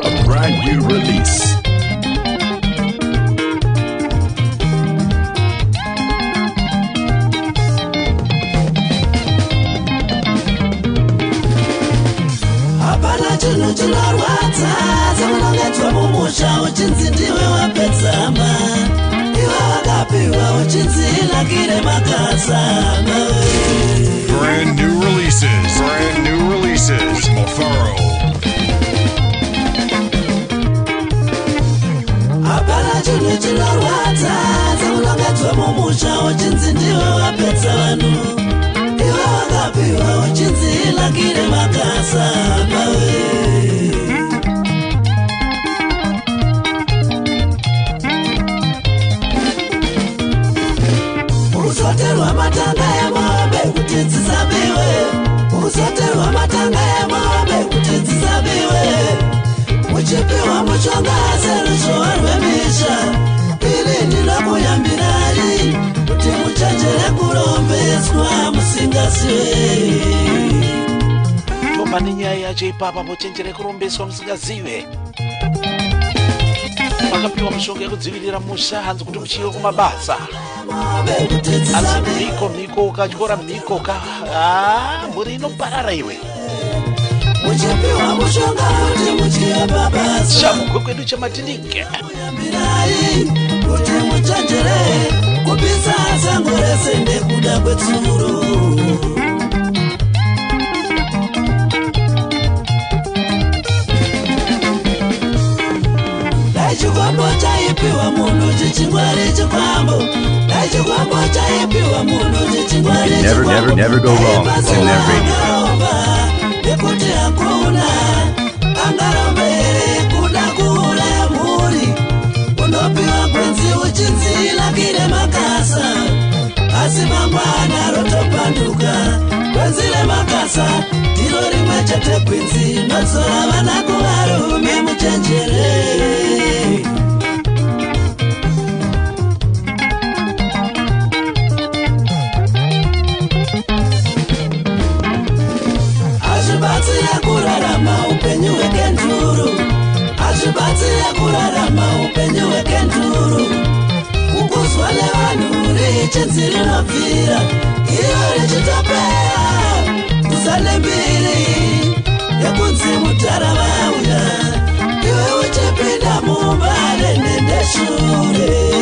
A brand new release. Chinorwadza zamunongetwa mumusha uchinzi ndiwe wapedzama iwe wakapiwa uchinzi lakire makazama. Brand new releases with Mofaro. Hapana chinhu chinorwadza zamunongetwa mumusha uchinzi ndiwe wapedza vanhu iwe wakapiwa uchinzi lakire makazama. Usoterwa matanga emombe kuti dzisabiwe. Usoterwa matanga emombe kuti dzisabiwe. Muchipiwa mushonga seruzhowa rwemisha. Iri ndinokuyambirai kuti muchenjere kurombeswa musingazive. Toma nenyaya yacho ipapa muchenjere kurombeswa musingazive. Makapiwa mushonga yekudzivirira musha hanzi kuti muchiwe kumabasa. Asi miko ukachikora miko ka muri inoparara iwe. Muchipiwa mushonga kuti muchiwe babasa. Chamugwedu chamatindike. Kuti muchenjere kupisa sango rese nekuda kwetsuro. chaipiwa munhu chichingwari chikwambo dai chikwambo chaipiwa munhu chichingwari Never go wrong. It's in that radio. nekuti hakuna angarombere kuda kuuraya mhuri unopiwa gwenzi uchinzilakire makasa asi mangwana rotopanduka gwenzi remakasa ndiro rimwe chete gwinzi nodzora vana kuvarume muchenjere azvibatsire kurarama upenyu hwekenduru azvibatsire kurarama upenyu hwekenduru kukuzwa nevanhu richinzi rinobvira iyo richitopeya kusane mbiri yekunzi mutara vauya iwe uchipinda mumba renendeshure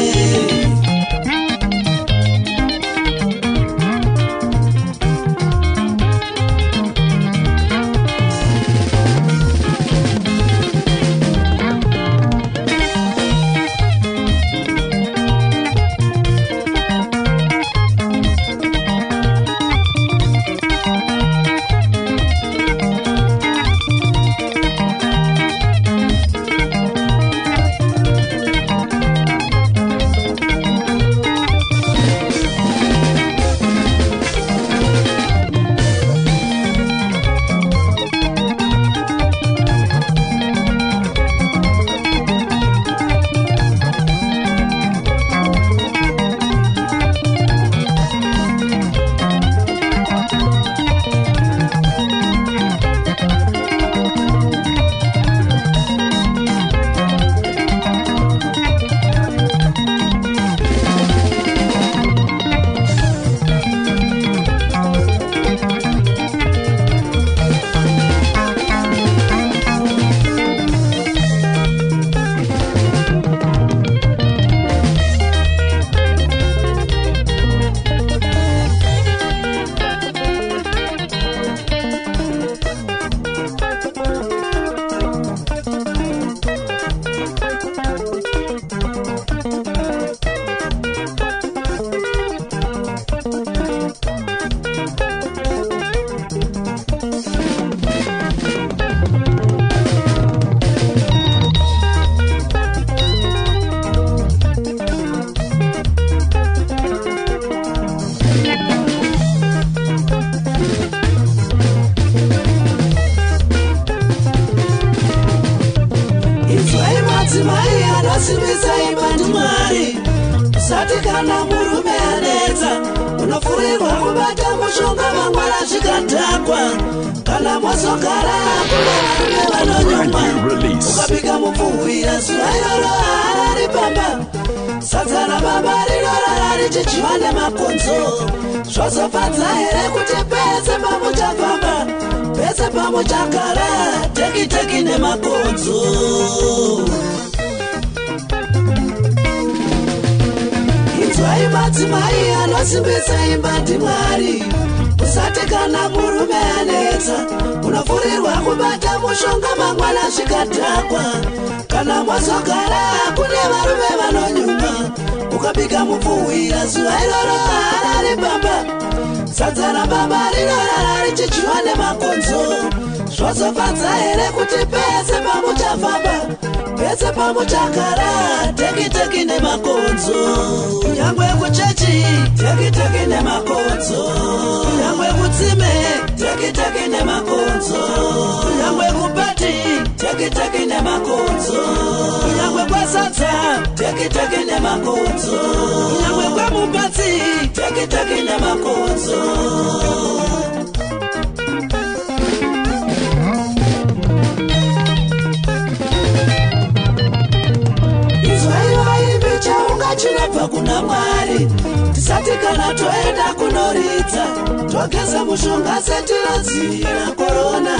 chinabva kuna Mwari tisati kana toenda kunoridza togeza mushonga setinodzivirira korona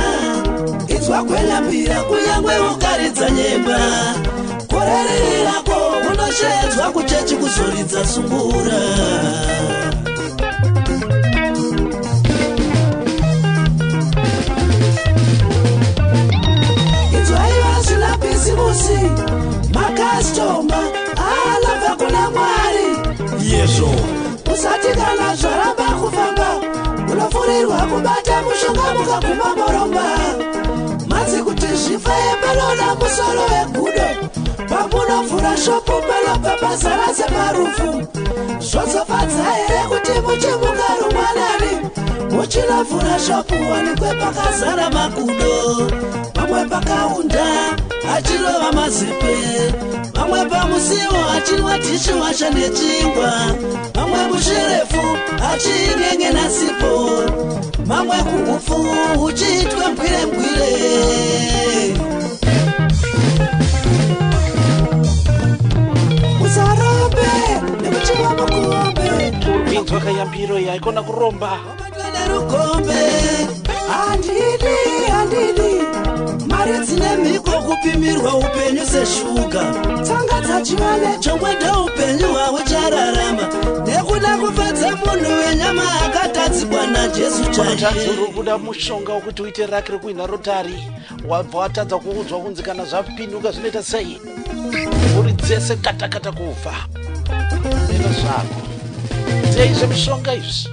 idzwa kwelambira kunyangwe ukaridza nyemba korereri rako unoshedzwa kuchechi kuzoridza sungura idzwa iva zvina bhisimusi makastoma kana zvaramba kufamba munofurirwa kubata mushonga mukaguma moromba madzi kuti zvifaye panoda musoro wegudo pamunovhura shopu panobva pazara semarufu zvozofadza here kuti muchimuka rumwanani muchinovhura shopu wanikwe pakazara magudo pamwe pakaunda achirova mazipe pamwe pamusiwo achinwa dhishi washa nechingwa pamwe musherefu achinenge nasipo mamwe kuhufu uchiitwe mbwire musarombe nemuchiva mukombe urwinzwa kayambiro yaikona kuromba nerukombe handidi mari dzine mhiko kupimirwa upenyu seshuga tsanga dzachivane chomwe ndeupenyu hwawe chararama nekuda kufadza munhu wenyama akatadzikwa najesu chaiye kuda mushonga wekuti uite rake rekuhina rotari wabva watadza kuudzwa kunzi kana zvapinduka zvinoita sei uri dzese katakata kufa ino zvako dzei zvemishonga izvi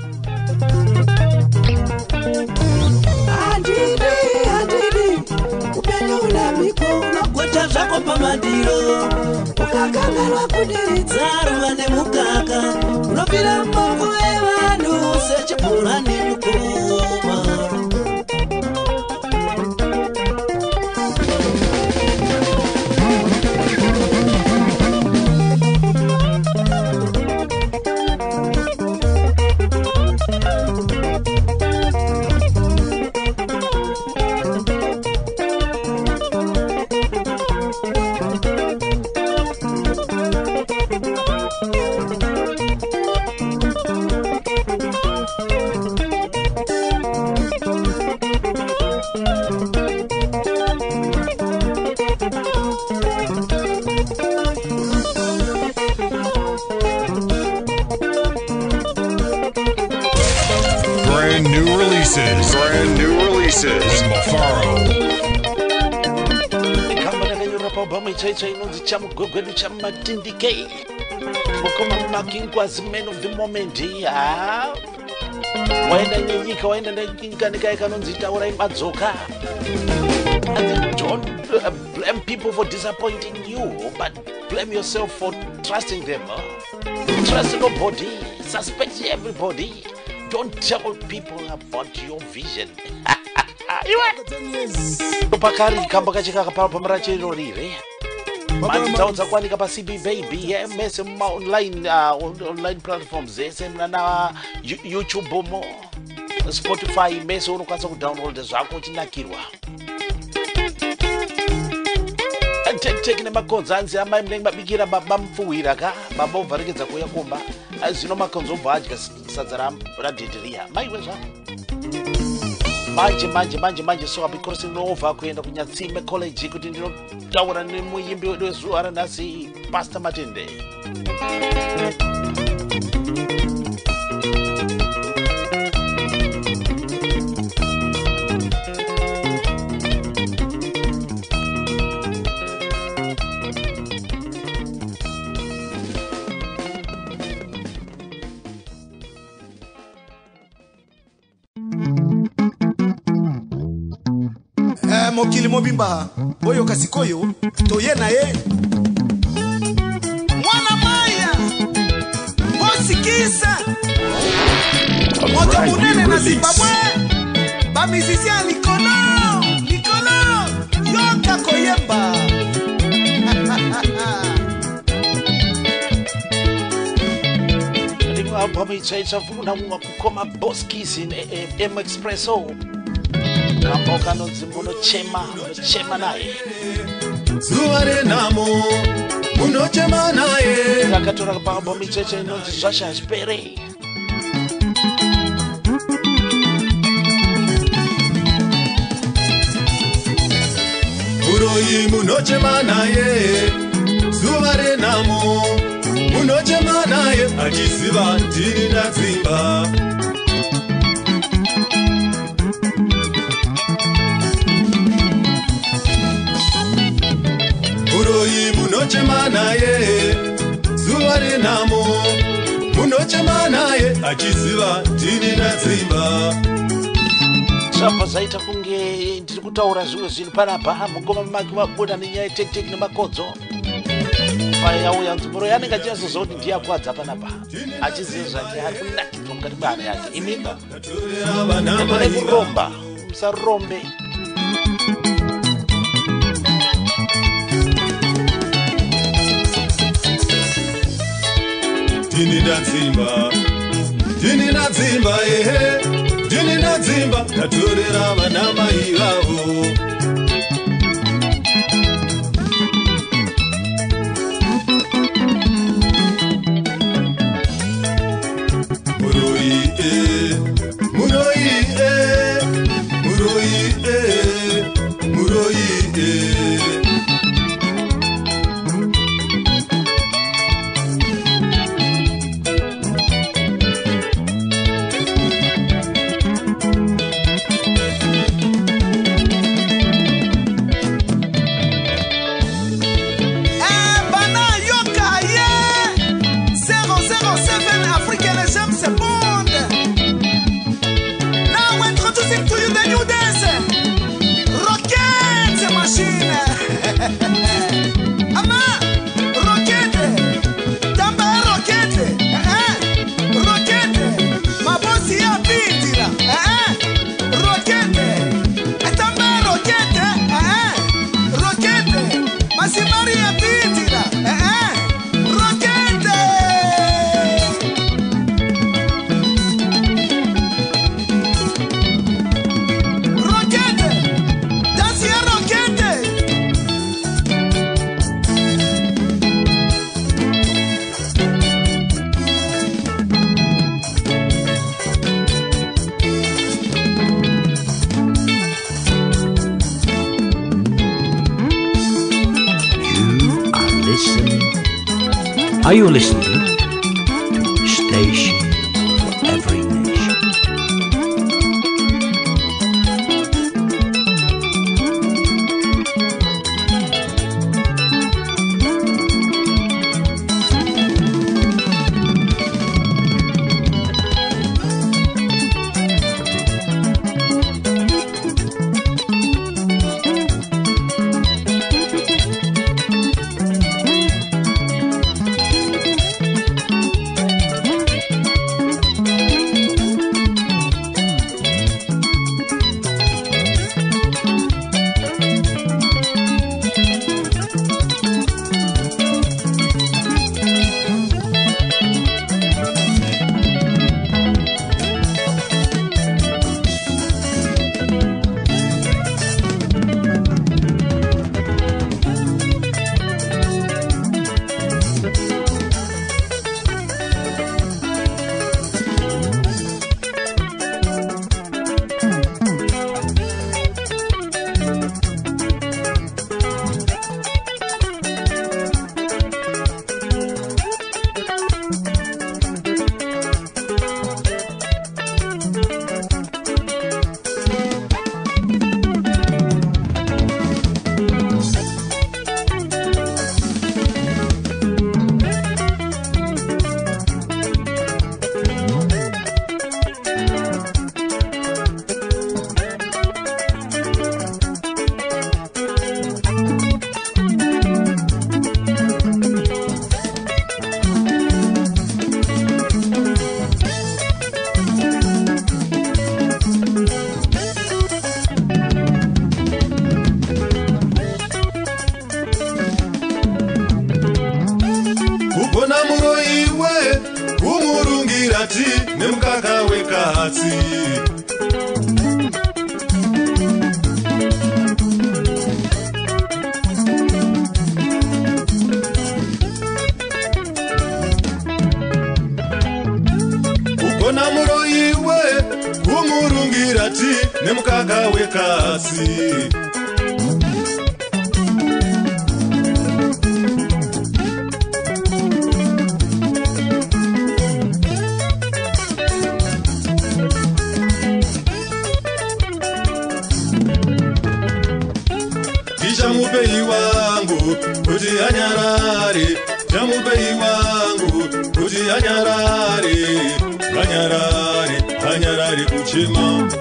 handidi upenyu una mhiko unogota zvako pamadiro ukakanganwa kudiridza ruva nemukaka unopira mumoko evanhu sechipurani mukoma Brand new releases. Mafaro. Kambana kanyura pa Obama chaicha inonzi chamugwegwedu chamatindike. Mukoma makingwazi man of the moment. Waenda nyenyika, waenda nyenyika kanonzi taura imadzoka. And don't blame people for disappointing you, but blame yourself for trusting them. Trust nobody, suspect everybody. Don't tell people about your vision. Pakari kamba kachika kapara pamarachero rire. Mandi taunza kwanika pa CB Baby, mese online platforms, na YouTube mo, Spotify, mese unukasa kudownload zvako chinakirwa. Take nemakonzo anzi amai mnenge mabikira baba mfuwira ka baba uvharekedza kuya kumba azvino makonzo obva adya sadza radhidhiria maiwe zvako manje so abikorosi ndinova kuenda kunyatsime college kuti ndinotaura nemuimbi wedu wezuva ranhasi Pastor Matende. Mokili mobimba oyo kasikoyo toye na ye mwana maya osikisa moto munene na Zimbabwe bamisisia likolo yoka koyemba ndingo album ichaita vuna kukoma Boskis in M Expresso. Kamboka nonzi munochema naye zuva renhamo munochema naye akatora paalbum icheche inonzi Zvasha Zvipere. uroyi munochema naye zuva renhamo munochema naye achiziva ndiri ndadzimba munochema naye zuva renhamo ndochema naye achiziva ndini nadzimba. Sapa zaita kunge ndiri kutaura zvimwe zvinhu panapa mugoma make vabuda nenyaya yetekiteki nemakodzo payauya nzvimbo yanenge achizozoti ndiyakwadza panapa achiziva zvake ari kunakidzwa mukati mehana yake imika nekone kuromba musarombe. Ndini nadzimba ehe, ndini nadzimba ndatorera vana mai vavo. Are you listening to Station for Every Nation? nemukaka wekatsi. Ugona muroyiwe kumurungirati nemukaka wekatsi. Mupei wangu kuti anyarare chamupei wangu kuti anyarare, anyarare, anyarare kuchema.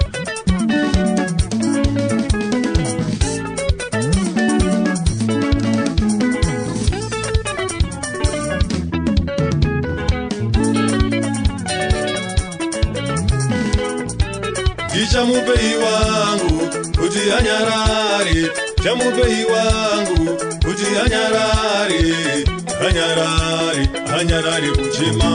Chamupei wangu kuti anyarare, chamupei wangu kuti anyarare, anyarare, anyarare kuchema.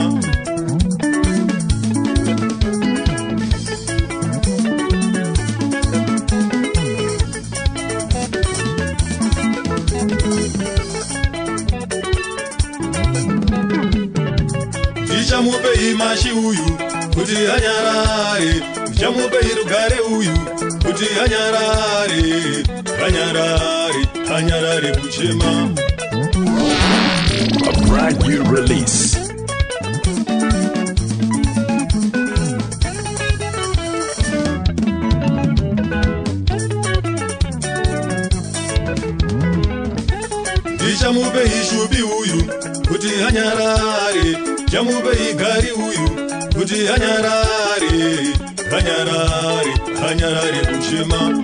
Chamupei mashi uyu kuti anyarare, chamupei rugare uyu kuti anyarare, anyarare, anyarare kuchema. A brand new release. Chamupei shubi uyu kuti anyarare, chamupei gari uyu kuti anyarare, anyarare, anyarare kuchema.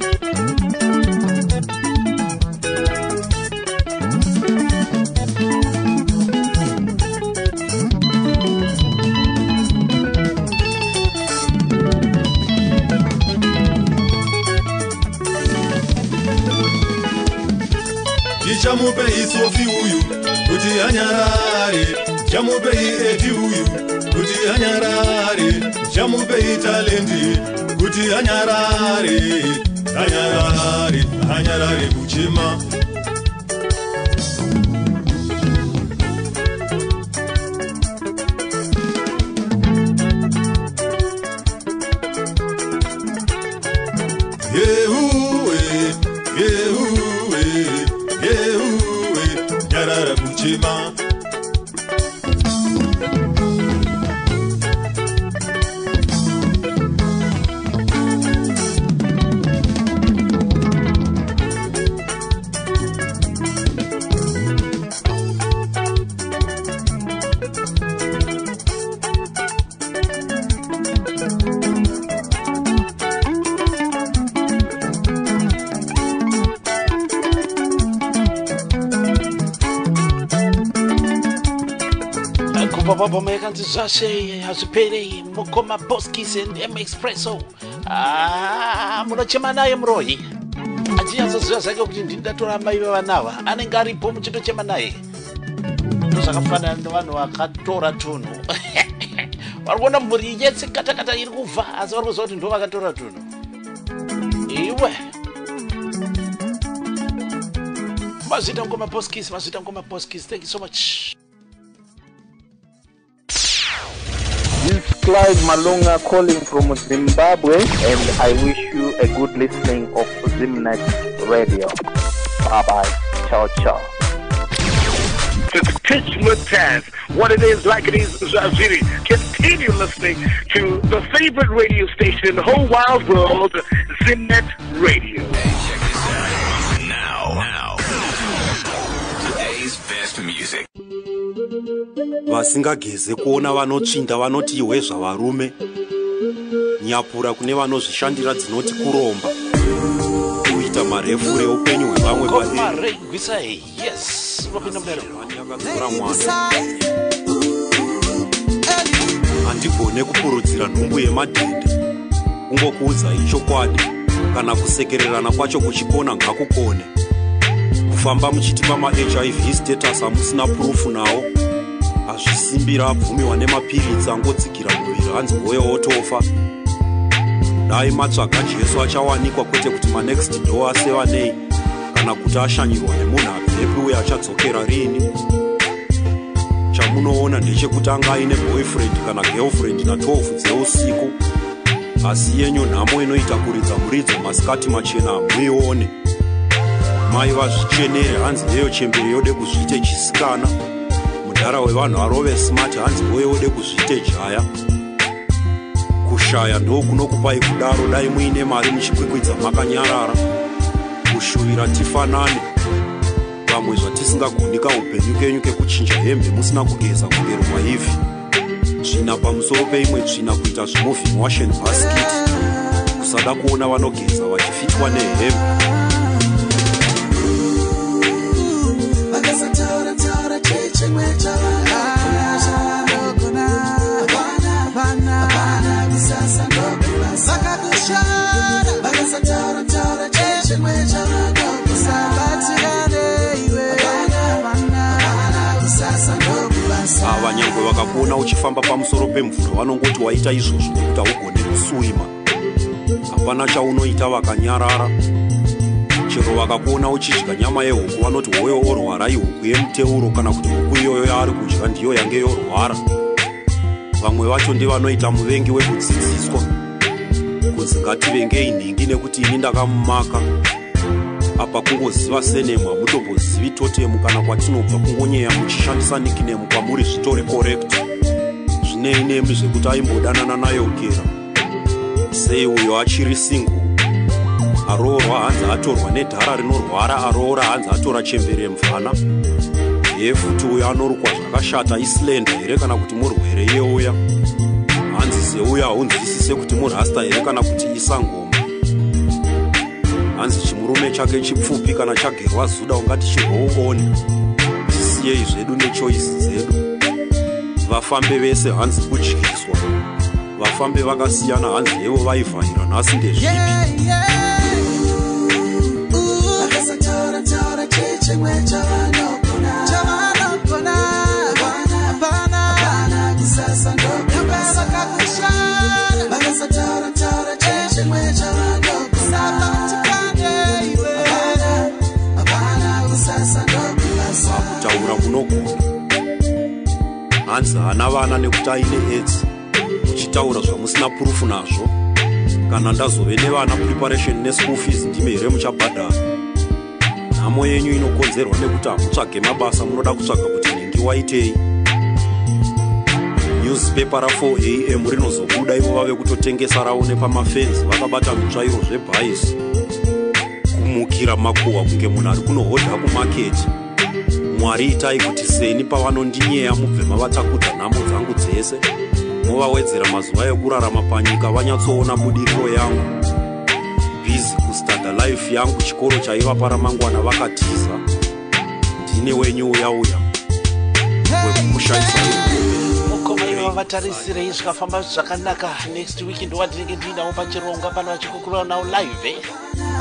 Chamupei sofi uyu kuti anyarare, chamupei eti uyu kuti anyarare, chamupei talendi kuti anyarare, anyarare, anyarare kuchema. Yehuwe, Yehuwe, Yehuwe, nyarara kuchema. Baba mekanzi zvashe hazviperi Mukoma Boskis and M Expresso. Munochema naye muroyi achinyasoziva zvake kuti ndindatora mai vevanava anenge aripo muchitochema naye. Ndozvakafanana nevanhu vakatora tunhu vari kuona mhuri yetse katakata iri kubva asi vari kuziva kuti ndo vakatora tunhu. Iwe mazvita Mukoma Boskis, mazvita Mukoma Boskis. Thank you so much. This is Clyde Malunga calling from Zimbabwe, and I wish you a good listening of Zimnet Radio. Bye-bye. Ciao, ciao. To teach Mutaz what it is like it is Zaziri. Continue listening to the favorite radio station in the whole wide world, Zimnet Radio. Now. Today's best music. Vasingageze kuona vanotsvinda vanoti iwe zvavarume, nyapura kune vanozvishandira dzinoti kuromba, kuita marefu reupenyu hwevamwe padera. Handigone kukurudzira nhumbu yemadhende, kungokuudzai chokwadi, kana kusekererana kwacho kuchikona ngakukone. Kufamba muchiti pama-HIV status hamusina proof nawo, hazvisimbira abvumiwa nemapiritsi angodzikira muviri hanzi hoyo otofa. Dai matsvaga Jesu achawanikwa, kwete kuti manext door aseva nei, kana kuti ashanyirwa nemunhu abvepi uye achadzokera rini. Chamunoona ndechekuti anga aine boyfriend kana girlfriend na12 dzeusiku, asi yenyu nhamo inoita kuridza muridzo masikati machena muione. Mai vazvichenere hanzi neyo chembere yode kuzviite chisikana, mudhara wevanhu arove smart hanzi boye ode kuzviite jaya. Kushaya ndo kunokupai kudaro dai muine mari muchikwikwidza makanyarara. Kushuvira tifanane, vamwe zvatisingagonika upenyu kenyu kekuchinja hembe musina kugeza kugerwa ivhi, tsvina pamusoro peimwe tsvina, kuita zvemoving wash and basket, kusada kuona vanogeza vachifitwa nehembe. Vanyangwe vakakuona uchifamba pamusoro pemvura vanongoti waita izvozvo nekuti haugone kuswima. Hapana chaunoita vakanyarara. Chero vakakuona uchidya nyama yehuku vanoti hoyo orwara ihuku yemuteuro, kana kuti huku iyoyo yaari kudya ndiyo yange yorwara. Vamwe vacho ndivanoita muvengi wekudzidziswa, kunzi ngativengei nhingi nekuti ini ndakamumaka. Apa kungoziva senemu hamutombozivi totemu, kana kwatinobva kungonyeya muchishandisa nickname kwamuri zvitori correct. Zvinei nemi zvekuti aimbodanana nayo kera. Sei uyo achiri single, aroorwa hanzi atorwa nedhara rinorwara, aroora hanzi atora chembere mufana. Ye futi uyo anorukwa zvakashata islenda here kana kuti murwere yeuya. Hanzi zeuya haunzwisise kuti murasta here kana kuti isangoma. Hanzi chimurume chake chipfupi kana chagerwa zuda ungati chirwoungoni. Tisiyei zvedu nechoisi dzedu. Vafambe vese hanzi kudyiswa. Vafambe vakasiyana hanzi evo vaivhaira nhasi ndezvipi. Kutaura kunogona. Hanzi hana vana nekuti aine AIDS. Muchitaura zvamusina purufu nazvo. Kana ndazove nevana preparation neschool fees ndime here muchabhadhara. Nhamo yenyu inokonzerwa nekuti hamutsvage mabasa, munoda kutsvaga kuti nhingi waitei. Newspaper ra4 AM rinozobuda ivo vave kutotengesa ravo nepamafenzi vakabata mitsvairo zvebhaisi. Kumukira makuhwa kunge munhu ari kunohodha kumaketi. Mwari itai kuti seni pavanondinyeya mubve mavatakudza nhamo dzangu dzese, movawedzera mazuva ekurarama panyika vanyatsoona budiriro yangu. Bizi kustada life yangu, chikoro chaiva paramangwana vakatiza. Ndine wenyu uyauya wekukushaisa mukoma iva vatarisirei zvikafamba zvakanaka. Next week ndowatinenge ndinawo pachironga pano vachikukura nawo live.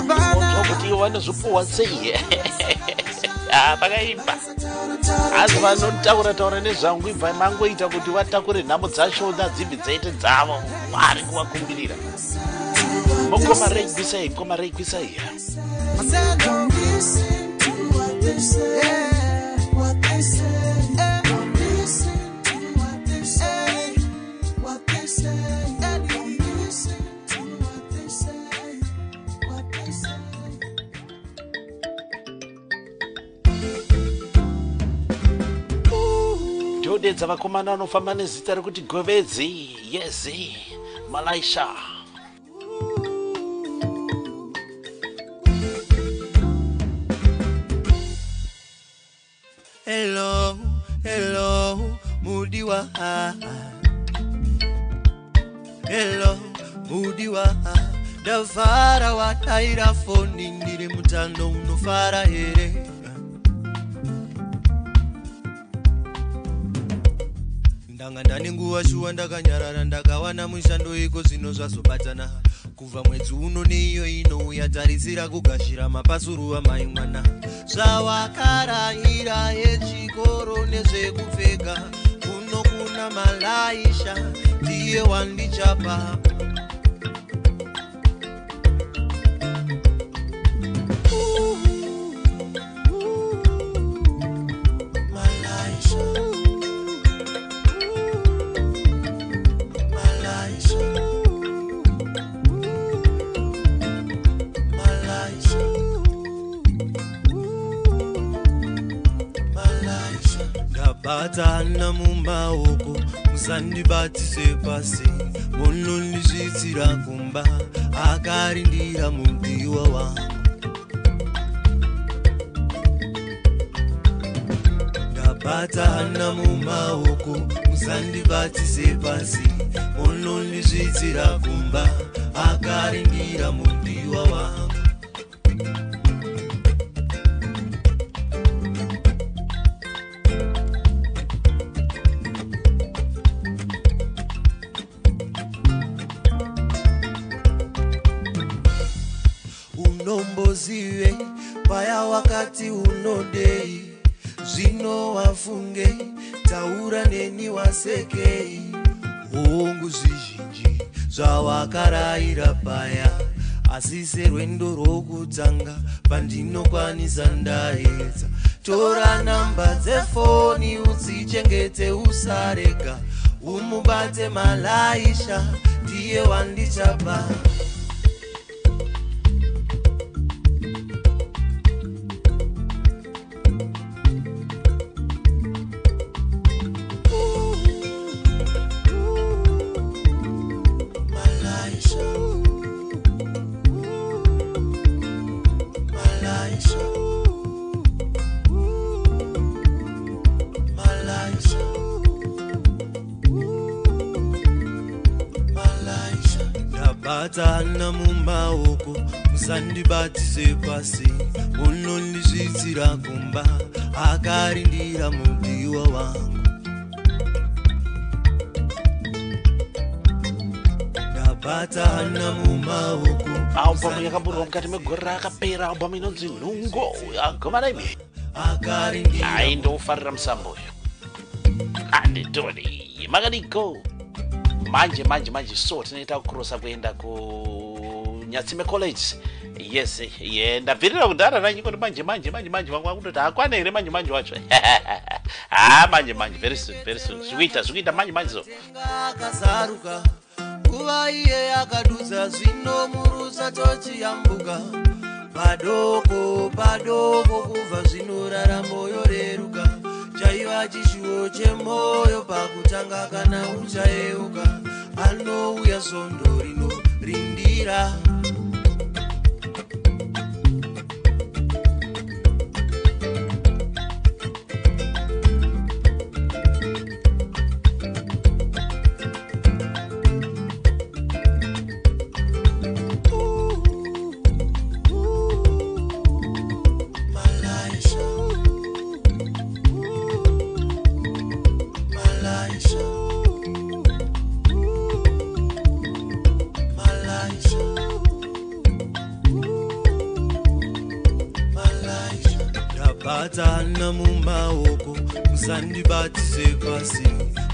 Ndinonzwa kuti ivo vanozvipuhwa sei. Pakaimba asi vanotaura nezvangu ibva mangoita kuti vatakure nhamo dzacho dzibvi dzaite dzavo. Mwari kuvakumbirira. Mukoma reigwisai, mukoma reigwisai. Ndodedza vakomana vanofamba nezita rekuti Govedzi, Yezi, Malaisha. Hello, hello, Mudiwa. Hello, Mudiwa. Davara wataira foni ndiri mutando unofara here. Ndanga ndane nguva shuwa ndakanyarara ndakawana mushando iko zvino zvazobatana. Kubva mwedzi uno neiyo inouya tarisira kugashira mapasuru amai mwana. Zvawakarayira yechikoro nezvekupfeka kuno kuna Malaisha ndiye wandichapa. Batana mumaoko musandibatise pasi, munondizvitsira kumba akarindira mudiwa wangu. ndabatana mumaoko musandibatise pasi munondizvitsira kumba akarindira mudiwa wangu unombozive paya wakati unodei zvino wafunge taura neni wasekei hongu zvizhinji zvawakarayira paya asi serwendo rwokutanga pandinokwanisa ndaedza tora namba dzefoni udzichengete usarega umubate Malaisha ndiye wandichapa batana mumaoko musandibatise pasi unondizvitsira kumba akarindira mudiwa wangu ndabatana mumaoko albamu yakaburwa mukati megore rakapera albamu inonzi Nhungo agomana imi aindofarira musambo uyu anditoni makadiko manje so tinoita kukurosa kuenda kuNyatsime College. Yes, ndabvirira kudhara nanyingoti manje vangu vakutoti hakwana here manje wacho manje very soon zvikuita manje so akazaruka nguva iye akadudza zvino murusa tochiyambuka padoko kubva zvinorara moyo reruka chaiva chishuwo chemoyo pakutanga kana uchayeuka anouya zondo rinorindira batana mumaoko musandibatise pasi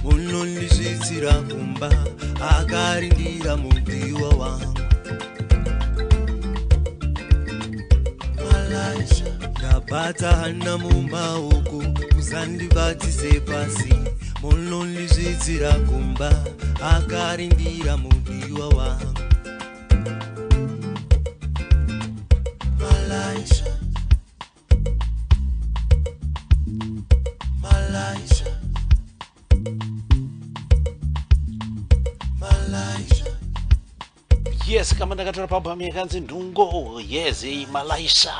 munondizvitsira kumba akarindira mudiwa wangu ndabatana mumaoko musandibatise pasi munondizvitsira kumba akarindira mudiwa wangu yes kama ndakatora pabhamu yakanzi Nhungo yes Malaisha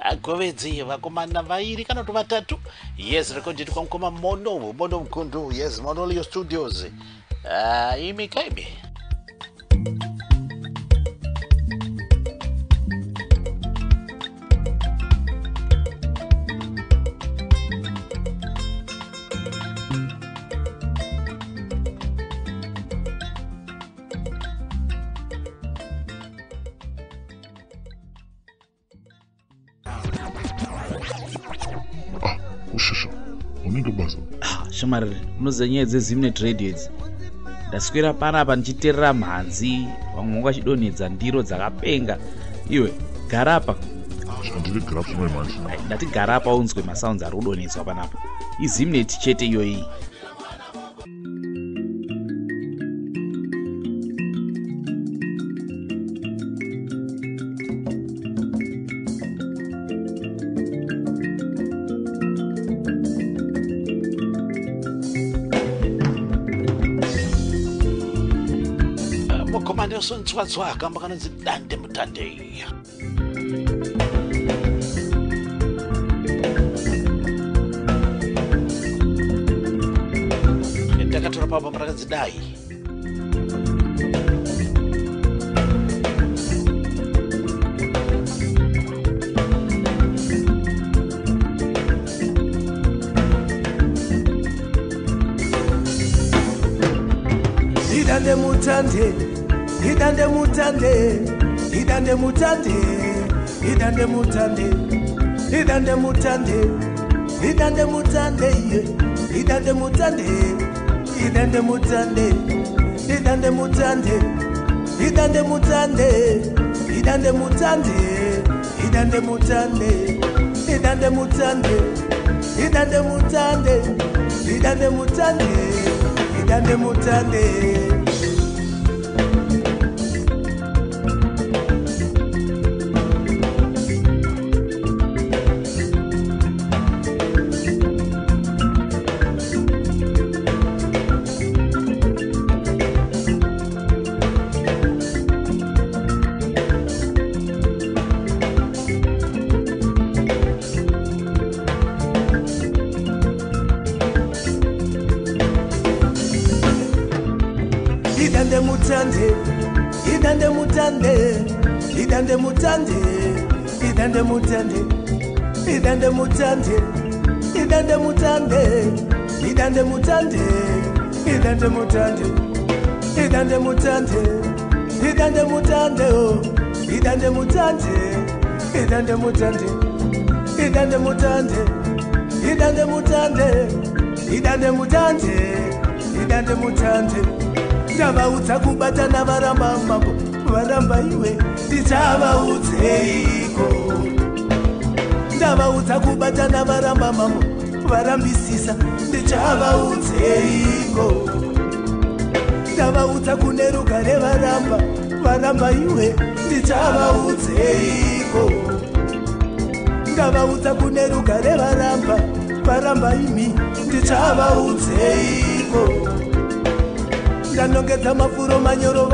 agovedzi vakomana vairi kana kuti vatatu yes rekoded kwa mukoma Mono Mkundu yes Monolio Studios imi kaimi Shumari unoziva nyaya dzeZimnet Radio idzi ndaswera panapa ndichiterera mhanzi vamwe vachidonhedza ndiro dzakapenga iwe garapa ndati garapa unzwe masounds ari kudonhedzwa panapa iZimnet chete iyoyi mukomana yosontswatswa kamba kanonzi Dande Mutande ipapo patakadzidai. Idande mutande, idande mutande, idande mutande, idande mutande, idande mutande, idande mutande, idande mutande, idande mutande, idande mutande, idande mutande, idande mutande, idande mutande, idande mutande, idande mutande, idande mutande, idande mutande. Idande mutande, idande mutande, idande mutande, idande mutande, idande mutande, idande mutande, idande mutande, idande mutande, idande mutande, idande mutande, oh, idande mutande, idande mutande, idande mutande, idande mutande, idande mutande, idande mutande. Ndavaudza kubatana varamba mambo varamba iwe ndichavaudzeiko. Ndavaudza kubatana varamba mambo varambisisa ndichavaudzeiko. Ndavaudza kune rugare varamba iwe ndichavaudzeiko. Ndavaudza kune rugare varamba imi ndichavaudzeiko. Ndanongedza mafuro manyoro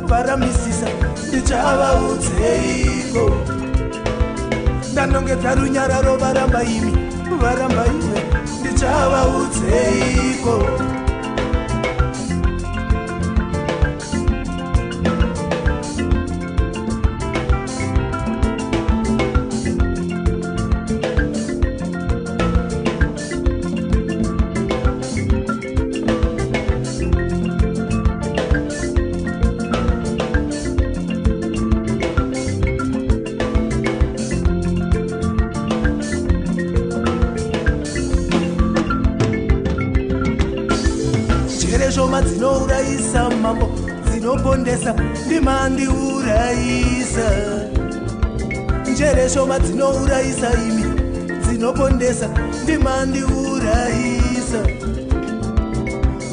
varambisisa ndichavaudzeiko. Ndanongedza runyararo varamba iwe ndichavaudzeiko. Shoma dzinourayisa mambo dzinopondesa ndimandiurayisa. Njere shoma dzinourayisa imi dzinopondesa ndimandiurayisa.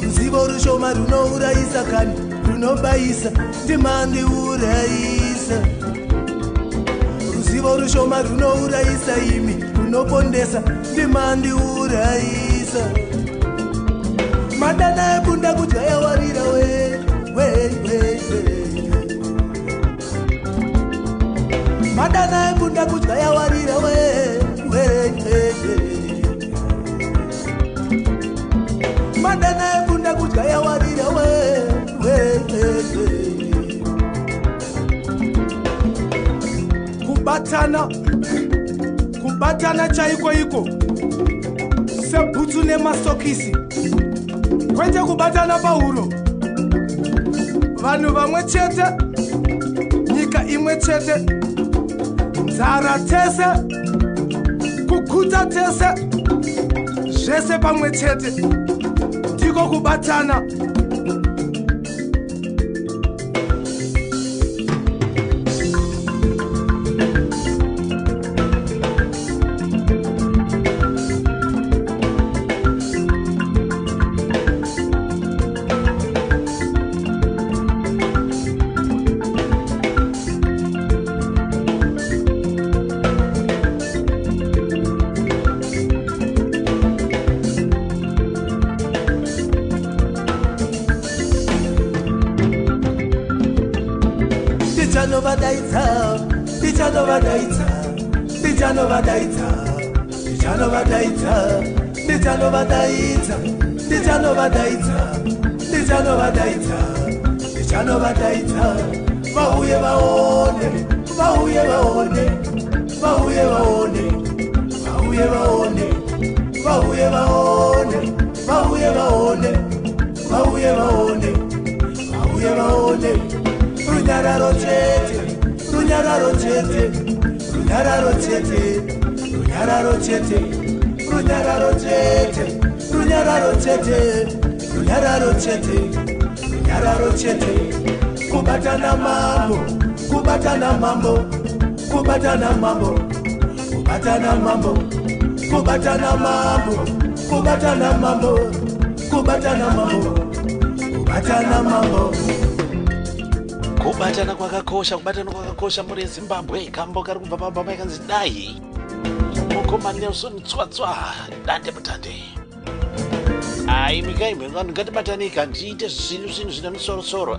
Ruzivo rushoma runourayisa kani runobayisa ndimandiurayisa. Ruzivo rushoma runourayisa imi runopondesa ndimandiurayisa. Madana ebunda kujaya warira we. Madana ebunda kujaya warira we. Madana ebunda kujaya warira we. Kubatana chaiko iko. Sebutsu nemasokisi. Kwete kubatana pahuro. Vanhu vamwe chete, nyika imwe chete, nzara tese, kukuta tese, zvese pamwe chete, ndiko kubatana. ndichanovadaidza vauye vaone vauye vaone vauye vaone vauye vaone vauye vaone vauye vaone vauye vaone vauye vaone runyararo chete runyararo chete runyararo chete runyararo chete runyararo chete runyararo chete runyararo chete runyararo chete kubatana mambo kubatana mambo kubatana mambo kubatana mambo kubatana mambo kubatana mambo kubatana mambo kubatana mambo kubatana kwakakosha muri Zimbabwe kambo kari kubva pababa yakanzi dai mukoma Nelson Tswatswa dande mutande ai mikaimwe ngatibatanika ndiite zvinhu zvine musorosoro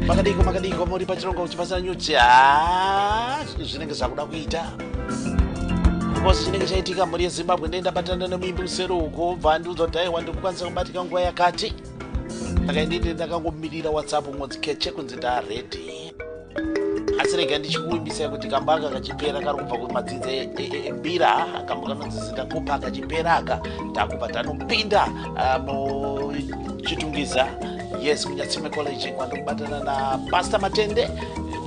makadiko muri pachirongo chipasana nyuchi zvinenge zvakuda kuita kuposi chinenge chaitika muri Zimbabwe ndendabatana nemuimbi usero uko bva ndiudzodhaiwa ndikukwanisa kubatika nguva yakati akaendinde ndakangomirira WhatsApp mwodzi keche kunzi ndaredi asi rega ndichikuimbisa kuti kamba aka kachipera kari kubva kumadzinze embira kamba kanonzi zindakupa kachipera aka takupa tanopinda muchitungiza yes kunyatsime college kwandokubatana na Pastor Matende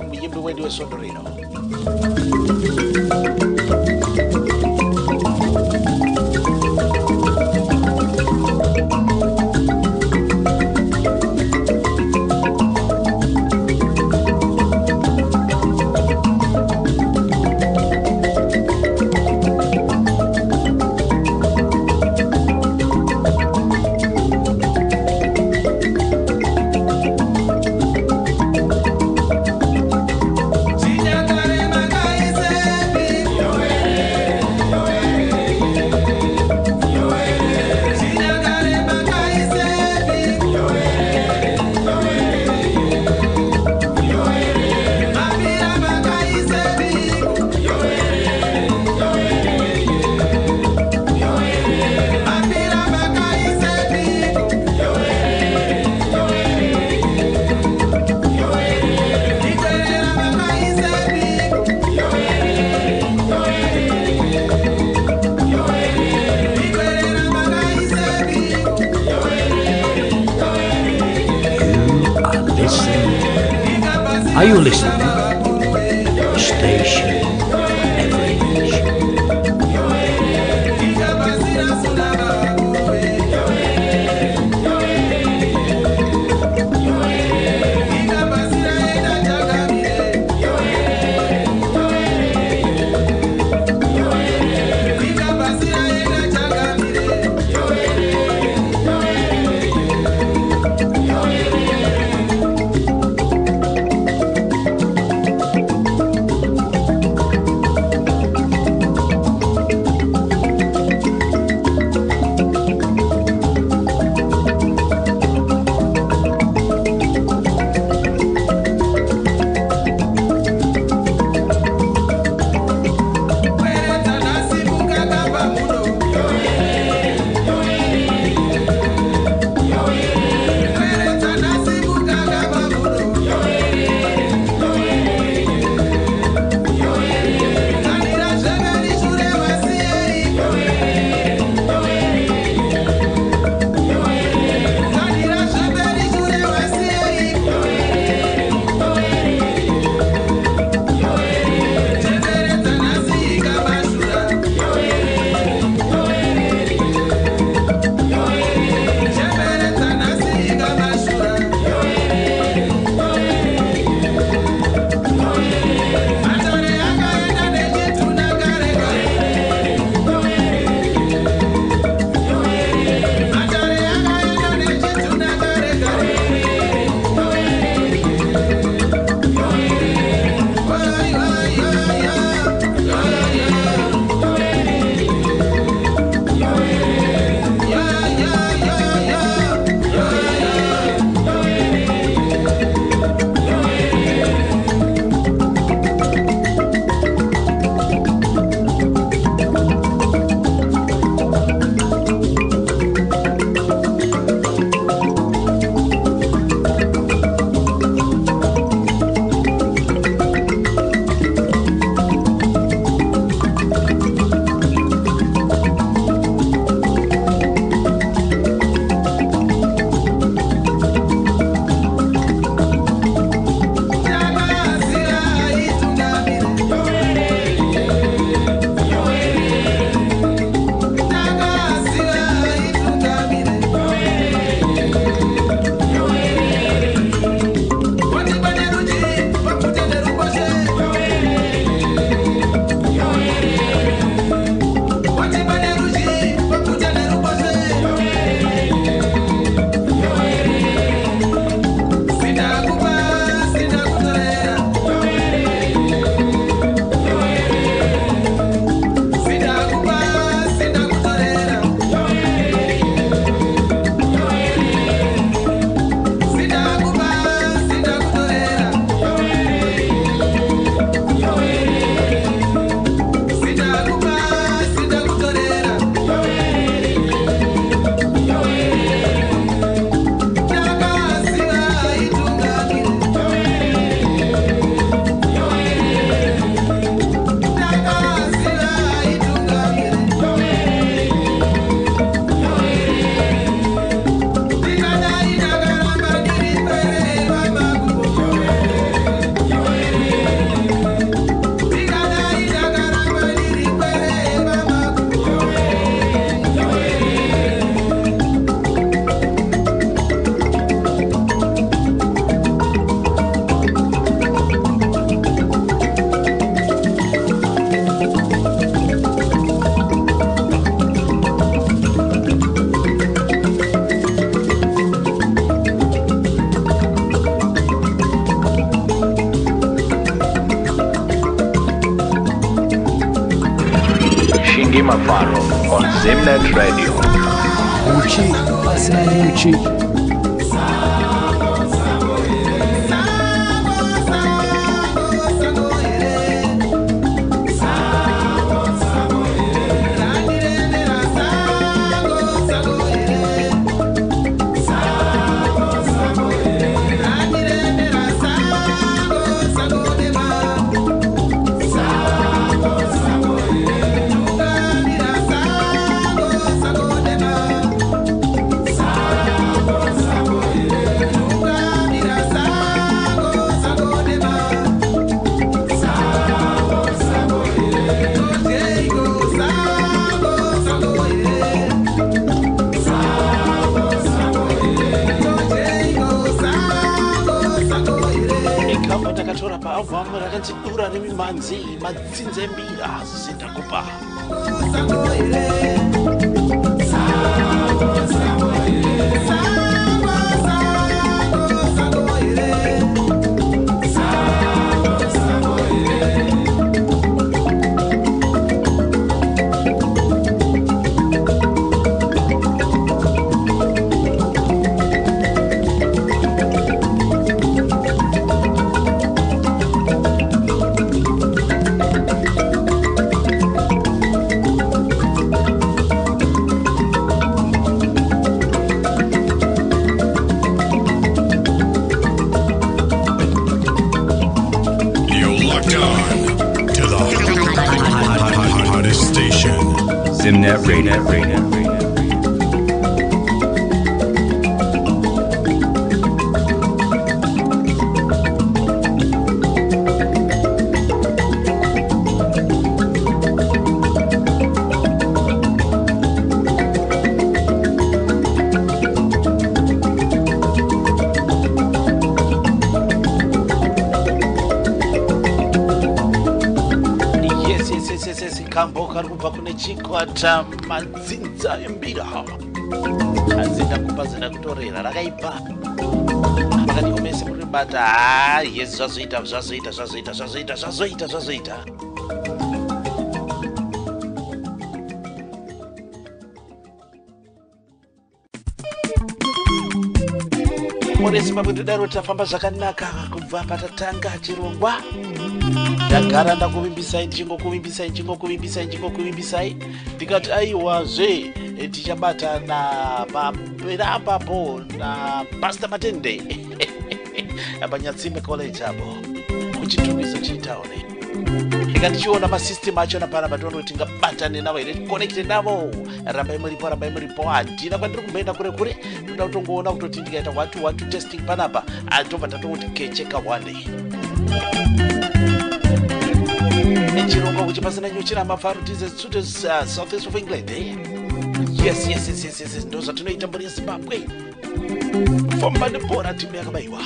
muyimbi wedu wesondorino Are you listening? Station Every Nation. Kimafaro on Zimnet Radio. Uchi, pasani uchi. Vamos ragazzi, ora ne mi manzi, ma zinze mbira, senta kupa. Zimnet Radio. Kambo karupa kune chikwata madzinza embira azenda kupazina kutorera rakaipa pakati komese muri bata yes zvazoita Moresi mabudaro tafamba zvakanaka kubva patatanga chirongwa ndagara ndakuvimbisai ndichingokuvimbisai ndikati aiwazve tichabatana papera apapo na Pastor Matende Abanyatsimbe College apo kuchitumizo chitaone ndikandichiona masystem achona pana patono kuti ngabatane navo ere connect navo rambai muripo handina kwandiri kumboenda kure ndoda kutongoona kutoti ndikaita watu testing panapa atobva tatongoti kecheka one Chirongwa kuchi pasina nyochira mafaru tize students southeast of England yes ndo zvatinoita mbori yeZimbabwe famba nebhora timu yakabaiwa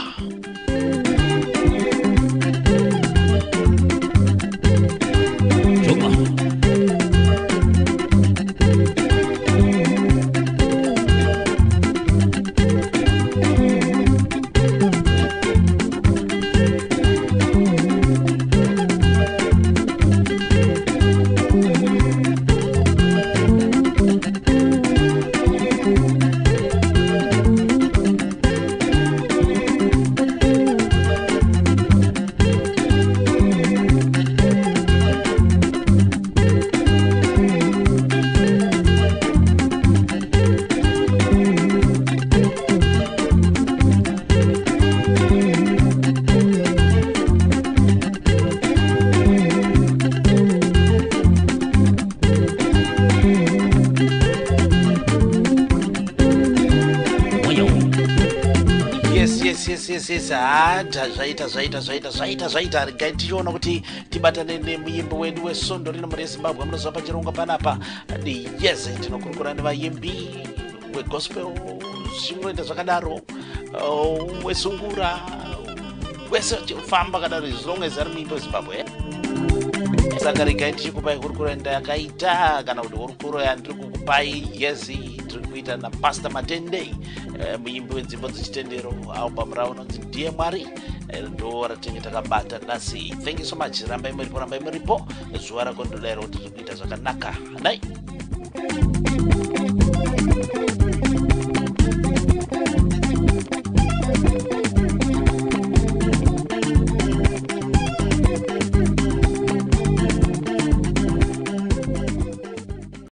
zvaita regai tichiona kuti tibatane nemuyimbi wedu wesondo rino muri yeZimbabwe munozva pachirongwa panapa yes tinokurukura nevayimbi wegospel zvinoita zvakadaro wesungura wese chifamba kadaro as long as ari muyimbi weZimbabwe saka regai tichikupai hurukuro ndayakaita kana kuti hurukuro yandiri kukupai yezi tiri kuita naPastor Matende muyimbi wenzimbo dzechitendero album rawo inonzi ndiye Mwari ndo ratinge takabata nhasi. Thank you so much. Rambai muripo zuva rako ndodaro kuti tiri kuita zvakanaka. Nai.